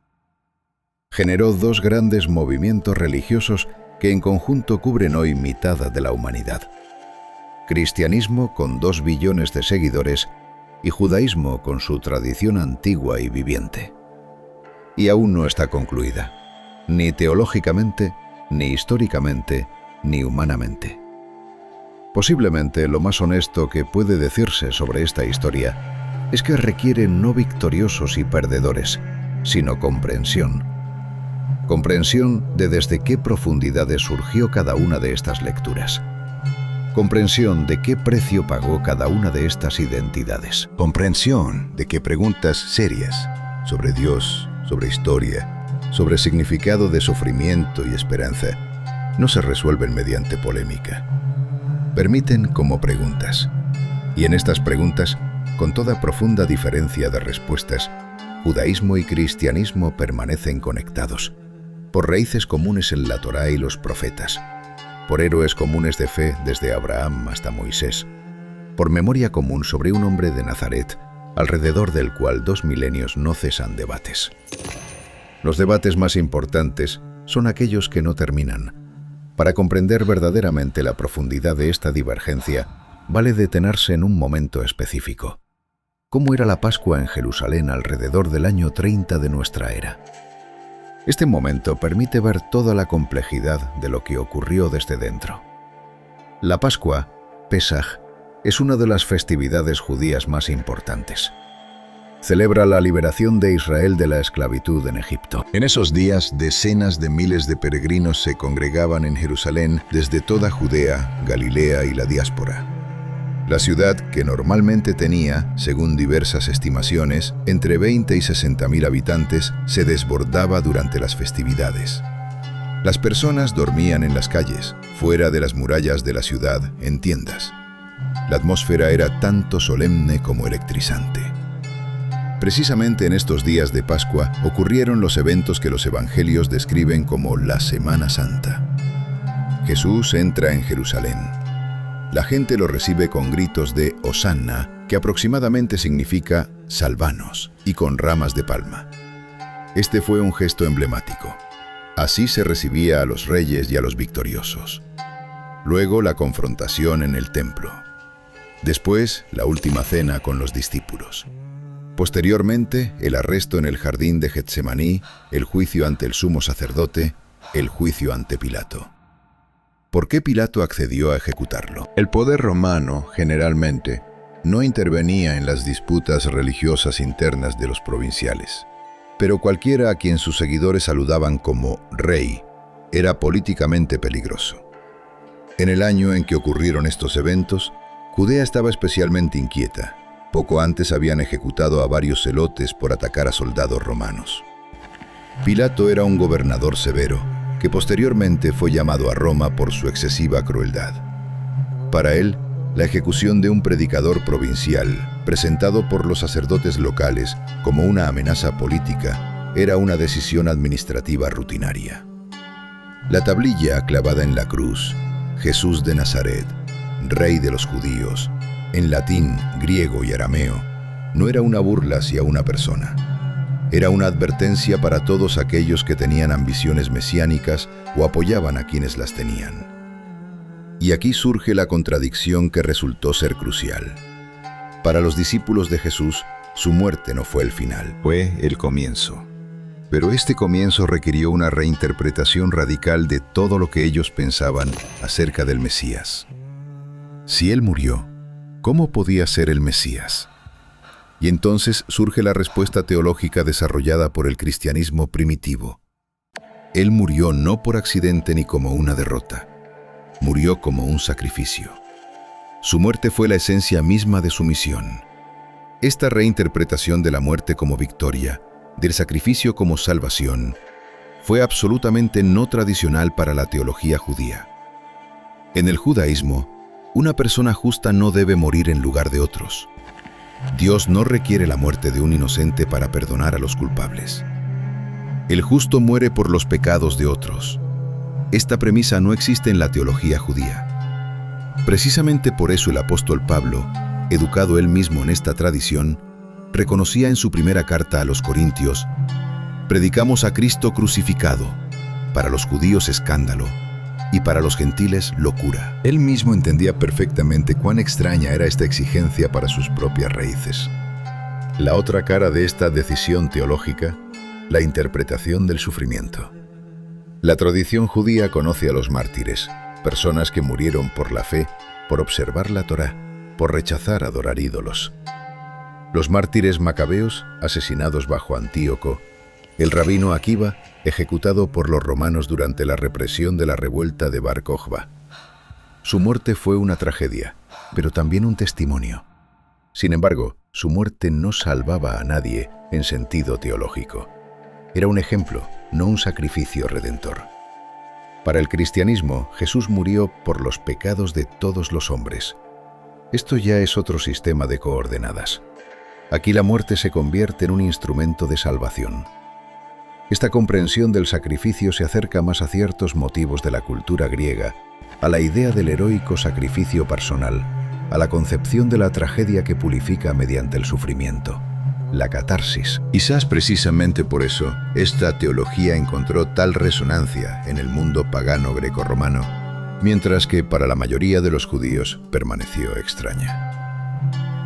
Generó dos grandes movimientos religiosos que en conjunto cubren hoy mitad de la humanidad. Cristianismo con 2 billones de seguidores y judaísmo con su tradición antigua y viviente. Y aún no está concluida, ni teológicamente, ni históricamente, ni humanamente. Posiblemente lo más honesto que puede decirse sobre esta historia es que requiere no victoriosos y perdedores, sino comprensión. Comprensión de desde qué profundidades surgió cada una de estas lecturas. Comprensión de qué precio pagó cada una de estas identidades. Comprensión de que preguntas serias sobre Dios, sobre historia, sobre significado de sufrimiento y esperanza no se resuelven mediante polémica. Permiten como preguntas, Y en estas preguntas, con toda profunda diferencia de respuestas, judaísmo y cristianismo permanecen conectados, por raíces comunes en la Torá y los profetas, por héroes comunes de fe desde Abraham hasta Moisés, por memoria común sobre un hombre de Nazaret, alrededor del cual 2 milenios no cesan debates. Los debates más importantes son aquellos que no terminan. Para comprender verdaderamente la profundidad de esta divergencia, vale detenerse en un momento específico. ¿Cómo era la Pascua en Jerusalén alrededor del año 30 de nuestra era? Este momento permite ver toda la complejidad de lo que ocurrió desde dentro. La Pascua, Pesaj, es una de las festividades judías más importantes. Celebra la liberación de Israel de la esclavitud en Egipto. En esos días, decenas de miles de peregrinos se congregaban en Jerusalén desde toda Judea, Galilea y la diáspora. La ciudad, que normalmente tenía, según diversas estimaciones, entre 20 y 60.000 habitantes, se desbordaba durante las festividades. Las personas dormían en las calles, fuera de las murallas de la ciudad, en tiendas. La atmósfera era tanto solemne como electrizante. Precisamente en estos días de Pascua ocurrieron los eventos que los evangelios describen como la Semana Santa. Jesús entra en Jerusalén. La gente lo recibe con gritos de Hosanna, que aproximadamente significa «Salvanos», y con ramas de palma. Este fue un gesto emblemático. Así se recibía a los reyes y a los victoriosos. Luego la confrontación en el templo. Después, la última cena con los discípulos. Posteriormente, el arresto en el jardín de Getsemaní, el juicio ante el sumo sacerdote, el juicio ante Pilato. ¿Por qué Pilato accedió a ejecutarlo? El poder romano, generalmente, no intervenía en las disputas religiosas internas de los provinciales. Pero cualquiera a quien sus seguidores saludaban como rey era políticamente peligroso. En el año en que ocurrieron estos eventos, Judea estaba especialmente inquieta. Poco antes habían ejecutado a varios celotes por atacar a soldados romanos. Pilato era un gobernador severo, que posteriormente fue llamado a Roma por su excesiva crueldad. Para él, la ejecución de un predicador provincial, presentado por los sacerdotes locales como una amenaza política, era una decisión administrativa rutinaria. La tablilla clavada en la cruz, Jesús de Nazaret, Rey de los judíos, en latín, griego y arameo, no era una burla hacia una persona. Era una advertencia para todos aquellos que tenían ambiciones mesiánicas o apoyaban a quienes las tenían. Y aquí surge la contradicción que resultó ser crucial. Para los discípulos de Jesús, su muerte no fue el final. Fue el comienzo. Pero este comienzo requirió una reinterpretación radical de todo lo que ellos pensaban acerca del Mesías. Si él murió, ¿cómo podía ser el Mesías? Y entonces surge la respuesta teológica desarrollada por el cristianismo primitivo. Él murió no por accidente ni como una derrota. Murió como un sacrificio. Su muerte fue la esencia misma de su misión. Esta reinterpretación de la muerte como victoria, del sacrificio como salvación, fue absolutamente no tradicional para la teología judía. En el judaísmo, una persona justa no debe morir en lugar de otros. Dios no requiere la muerte de un inocente para perdonar a los culpables. El justo muere por los pecados de otros. Esta premisa no existe en la teología judía. Precisamente por eso el apóstol Pablo, educado él mismo en esta tradición, reconocía en su primera carta a los Corintios: «Predicamos a Cristo crucificado, para los judíos escándalo, y para los gentiles locura». Él mismo entendía perfectamente cuán extraña era esta exigencia para sus propias raíces. La otra cara de esta decisión teológica, la interpretación del sufrimiento. La tradición judía conoce a los mártires, personas que murieron por la fe, por observar la Torá, por rechazar adorar ídolos. Los mártires macabeos, asesinados bajo Antíoco, el rabino Akiva, ejecutado por los romanos durante la represión de la revuelta de Bar Kokhba. Su muerte fue una tragedia, pero también un testimonio. Sin embargo, su muerte no salvaba a nadie en sentido teológico. Era un ejemplo, no un sacrificio redentor. Para el cristianismo, Jesús murió por los pecados de todos los hombres. Esto ya es otro sistema de coordenadas. Aquí la muerte se convierte en un instrumento de salvación. Esta comprensión del sacrificio se acerca más a ciertos motivos de la cultura griega, a la idea del heroico sacrificio personal, a la concepción de la tragedia que purifica mediante el sufrimiento, la catarsis. Quizás precisamente por eso, esta teología encontró tal resonancia en el mundo pagano grecorromano, mientras que para la mayoría de los judíos permaneció extraña.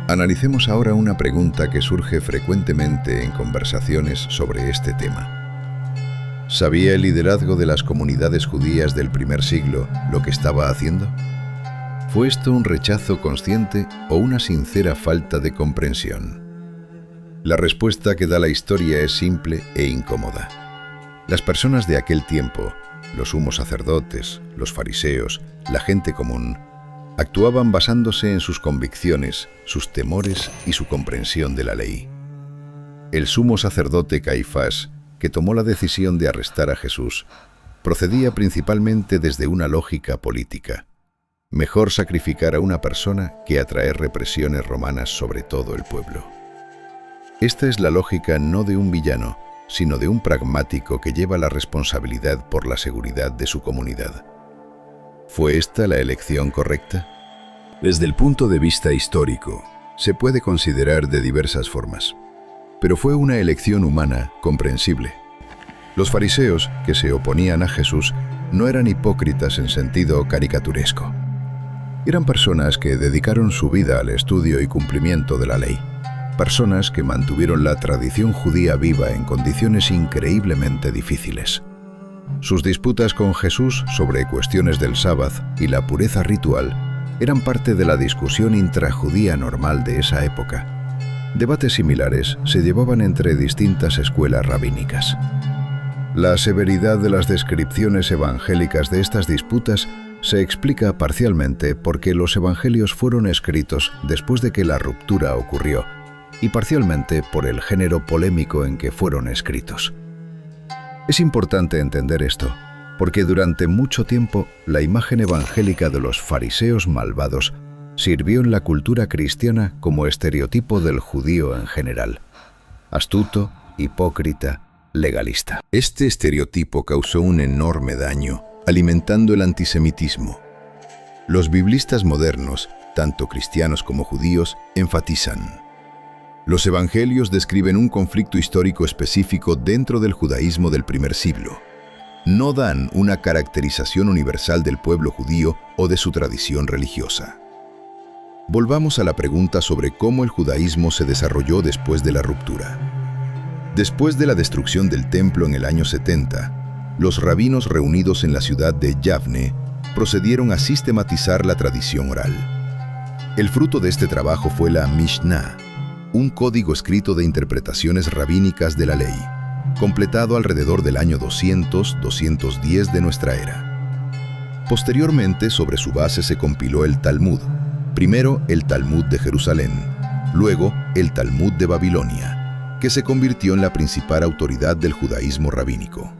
Analicemos ahora una pregunta que surge frecuentemente en conversaciones sobre este tema. ¿Sabía el liderazgo de las comunidades judías del primer siglo lo que estaba haciendo? ¿Fue esto un rechazo consciente o una sincera falta de comprensión? La respuesta que da la historia es simple e incómoda. Las personas de aquel tiempo, los sumos sacerdotes, los fariseos, la gente común, actuaban basándose en sus convicciones, sus temores y su comprensión de la ley. El sumo sacerdote Caifás, que tomó la decisión de arrestar a Jesús, procedía principalmente desde una lógica política. Mejor sacrificar a una persona que atraer represiones romanas sobre todo el pueblo. Esta es la lógica no de un villano, sino de un pragmático que lleva la responsabilidad por la seguridad de su comunidad. ¿Fue esta la elección correcta? Desde el punto de vista histórico, se puede considerar de diversas formas, pero fue una elección humana comprensible. Los fariseos, que se oponían a Jesús, no eran hipócritas en sentido caricaturesco. Eran personas que dedicaron su vida al estudio y cumplimiento de la ley, personas que mantuvieron la tradición judía viva en condiciones increíblemente difíciles. Sus disputas con Jesús sobre cuestiones del sábado y la pureza ritual eran parte de la discusión intrajudía normal de esa época. Debates similares se llevaban entre distintas escuelas rabínicas. La severidad de las descripciones evangélicas de estas disputas se explica parcialmente porque los evangelios fueron escritos después de que la ruptura ocurrió, y parcialmente por el género polémico en que fueron escritos. Es importante entender esto, porque durante mucho tiempo la imagen evangélica de los fariseos malvados sirvió en la cultura cristiana como estereotipo del judío en general: astuto, hipócrita, legalista. Este estereotipo causó un enorme daño, alimentando el antisemitismo. Los biblistas modernos, tanto cristianos como judíos, enfatizan: los evangelios describen un conflicto histórico específico dentro del judaísmo del primer siglo. No dan una caracterización universal del pueblo judío o de su tradición religiosa. Volvamos a la pregunta sobre cómo el judaísmo se desarrolló después de la ruptura. Después de la destrucción del templo en el año 70, los rabinos reunidos en la ciudad de Yavne procedieron a sistematizar la tradición oral. El fruto de este trabajo fue la Mishnah, un código escrito de interpretaciones rabínicas de la ley, completado alrededor del año 200-210 de nuestra era. Posteriormente, sobre su base se compiló el Talmud, primero el Talmud de Jerusalén, luego el Talmud de Babilonia, que se convirtió en la principal autoridad del judaísmo rabínico.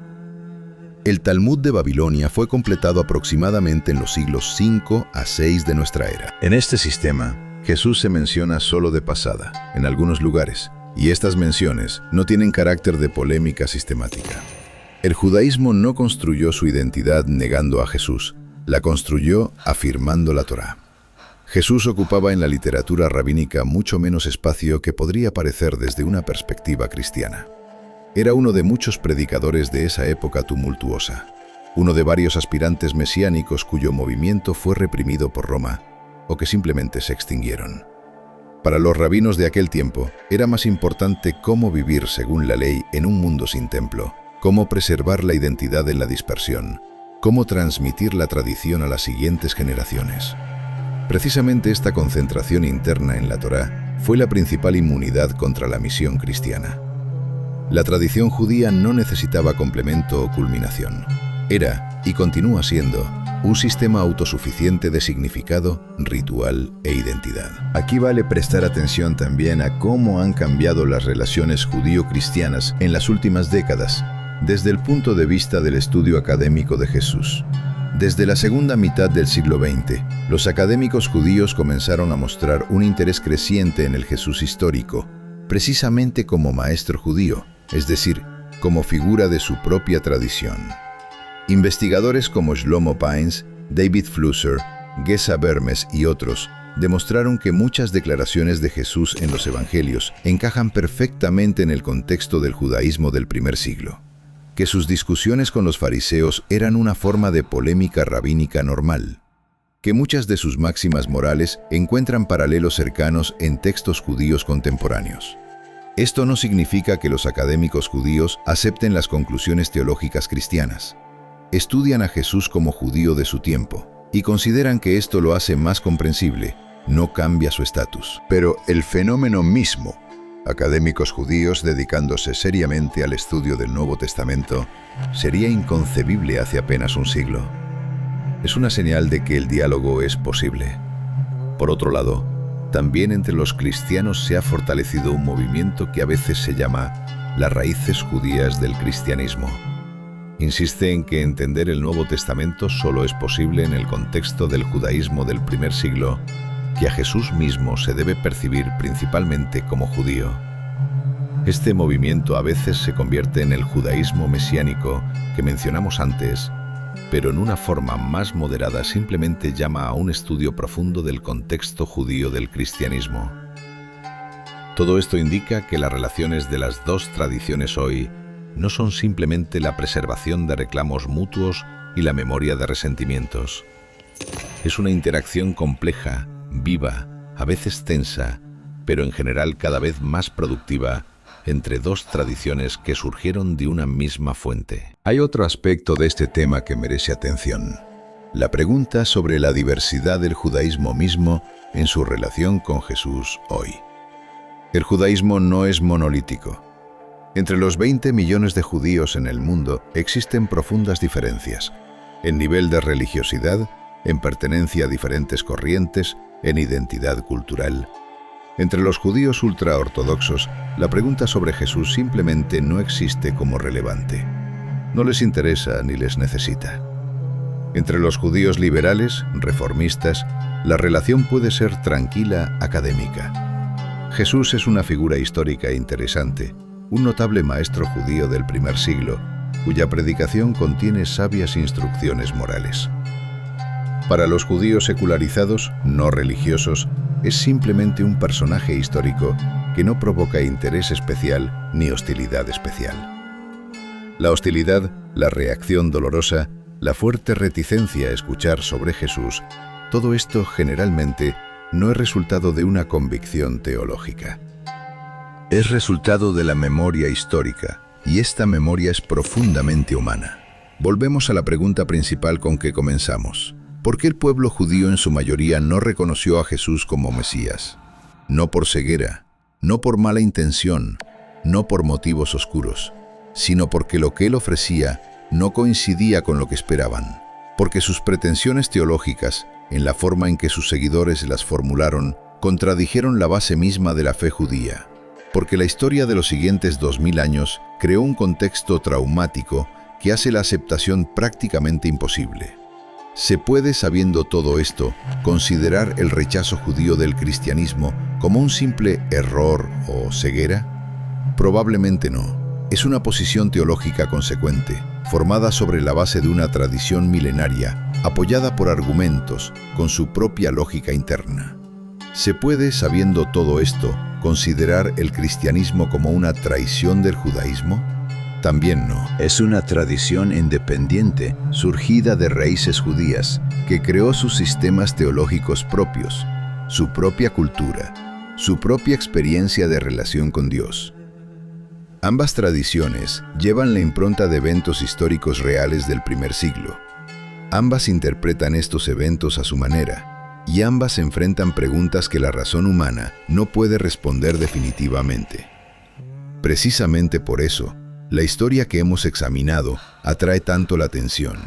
El Talmud de Babilonia fue completado aproximadamente en los siglos 5 a 6 de nuestra era. En este sistema, Jesús se menciona solo de pasada, en algunos lugares, y estas menciones no tienen carácter de polémica sistemática. El judaísmo no construyó su identidad negando a Jesús, la construyó afirmando la Torá. Jesús ocupaba en la literatura rabínica mucho menos espacio que podría parecer desde una perspectiva cristiana. Era uno de muchos predicadores de esa época tumultuosa, uno de varios aspirantes mesiánicos cuyo movimiento fue reprimido por Roma, o que simplemente se extinguieron. Para los rabinos de aquel tiempo, era más importante cómo vivir según la ley en un mundo sin templo, cómo preservar la identidad en la dispersión, cómo transmitir la tradición a las siguientes generaciones. Precisamente esta concentración interna en la Torá fue la principal inmunidad contra la misión cristiana. La tradición judía no necesitaba complemento o culminación. Era, y continúa siendo, un sistema autosuficiente de significado, ritual e identidad. Aquí vale prestar atención también a cómo han cambiado las relaciones judío-cristianas en las últimas décadas, desde el punto de vista del estudio académico de Jesús. Desde la segunda mitad del siglo XX, Los académicos judíos comenzaron a mostrar un interés creciente en el Jesús histórico, precisamente como maestro judío, es decir, como figura de su propia tradición. Investigadores como Shlomo Pines, David Flusser, Geza Vermes y otros demostraron que muchas declaraciones de Jesús en los Evangelios encajan perfectamente en el contexto del judaísmo del primer siglo, que sus discusiones con los fariseos eran una forma de polémica rabínica normal, que muchas de sus máximas morales encuentran paralelos cercanos en textos judíos contemporáneos. Esto no significa que los académicos judíos acepten las conclusiones teológicas cristianas. Estudian a Jesús como judío de su tiempo y consideran que esto lo hace más comprensible, no cambia su estatus. Pero el fenómeno mismo, académicos judíos dedicándose seriamente al estudio del Nuevo Testamento, sería inconcebible hace apenas un siglo. Es una señal de que el diálogo es posible. Por otro lado, también entre los cristianos se ha fortalecido un movimiento que a veces se llama las raíces judías del cristianismo. Insiste en que entender el Nuevo Testamento solo es posible en el contexto del judaísmo del primer siglo, que a Jesús mismo se debe percibir principalmente como judío. Este movimiento a veces se convierte en el judaísmo mesiánico que mencionamos antes, pero en una forma más moderada simplemente llama a un estudio profundo del contexto judío del cristianismo. Todo esto indica que las relaciones de las dos tradiciones hoy no son simplemente la preservación de reclamos mutuos y la memoria de resentimientos. Es una interacción compleja, viva, a veces tensa, pero en general cada vez más productiva, entre dos tradiciones que surgieron de una misma fuente. Hay otro aspecto de este tema que merece atención: la pregunta sobre la diversidad del judaísmo mismo en su relación con Jesús hoy. El judaísmo no es monolítico. Entre los 20 millones de judíos en el mundo existen profundas diferencias, en nivel de religiosidad, en pertenencia a diferentes corrientes, en identidad cultural. Entre los judíos ultraortodoxos, la pregunta sobre Jesús simplemente no existe como relevante. No les interesa ni les necesita. Entre los judíos liberales, reformistas, la relación puede ser tranquila, académica. Jesús es una figura histórica interesante, un notable maestro judío del primer siglo, cuya predicación contiene sabias instrucciones morales. Para los judíos secularizados, no religiosos, es simplemente un personaje histórico que no provoca interés especial ni hostilidad especial. La hostilidad, la reacción dolorosa, la fuerte reticencia a escuchar sobre Jesús, todo esto generalmente no es resultado de una convicción teológica. Es resultado de la memoria histórica, y esta memoria es profundamente humana. Volvemos a la pregunta principal con que comenzamos. ¿Por qué el pueblo judío en su mayoría no reconoció a Jesús como Mesías? No por ceguera, no por mala intención, no por motivos oscuros, sino porque lo que él ofrecía no coincidía con lo que esperaban, porque sus pretensiones teológicas, en la forma en que sus seguidores las formularon, contradijeron la base misma de la fe judía, porque la historia de los siguientes 2000 años creó un contexto traumático que hace la aceptación prácticamente imposible. ¿Se puede, sabiendo todo esto, considerar el rechazo judío del cristianismo como un simple error o ceguera? Probablemente no. Es una posición teológica consecuente, formada sobre la base de una tradición milenaria, apoyada por argumentos, con su propia lógica interna. ¿Se puede, sabiendo todo esto, considerar el cristianismo como una traición del judaísmo? También no. Es una tradición independiente, surgida de raíces judías, que creó sus sistemas teológicos propios, su propia cultura, su propia experiencia de relación con Dios. Ambas tradiciones llevan la impronta de eventos históricos reales del primer siglo. Ambas interpretan estos eventos a su manera, y ambas enfrentan preguntas que la razón humana no puede responder definitivamente. Precisamente por eso, la historia que hemos examinado atrae tanto la atención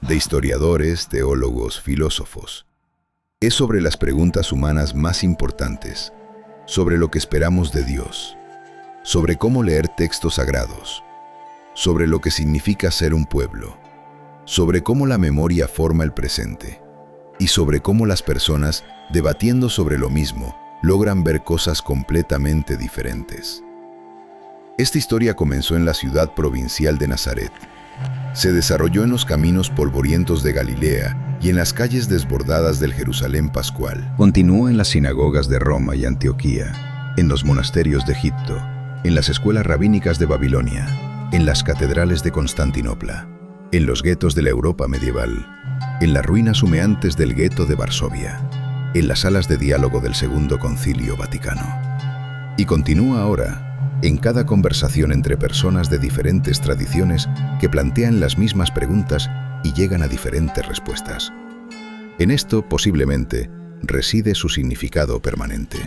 de historiadores, teólogos, filósofos. Es sobre las preguntas humanas más importantes, sobre lo que esperamos de Dios, sobre cómo leer textos sagrados, sobre lo que significa ser un pueblo, sobre cómo la memoria forma el presente, y sobre cómo las personas, debatiendo sobre lo mismo, logran ver cosas completamente diferentes. Esta historia comenzó en la ciudad provincial de Nazaret. Se desarrolló en los caminos polvorientos de Galilea y en las calles desbordadas del Jerusalén pascual. Continuó en las sinagogas de Roma y Antioquía, en los monasterios de Egipto, en las escuelas rabínicas de Babilonia, en las catedrales de Constantinopla, en los guetos de la Europa medieval, en las ruinas humeantes del gueto de Varsovia, en las salas de diálogo del Segundo Concilio Vaticano. Y continúa ahora en cada conversación entre personas de diferentes tradiciones que plantean las mismas preguntas y llegan a diferentes respuestas. En esto, posiblemente, reside su significado permanente.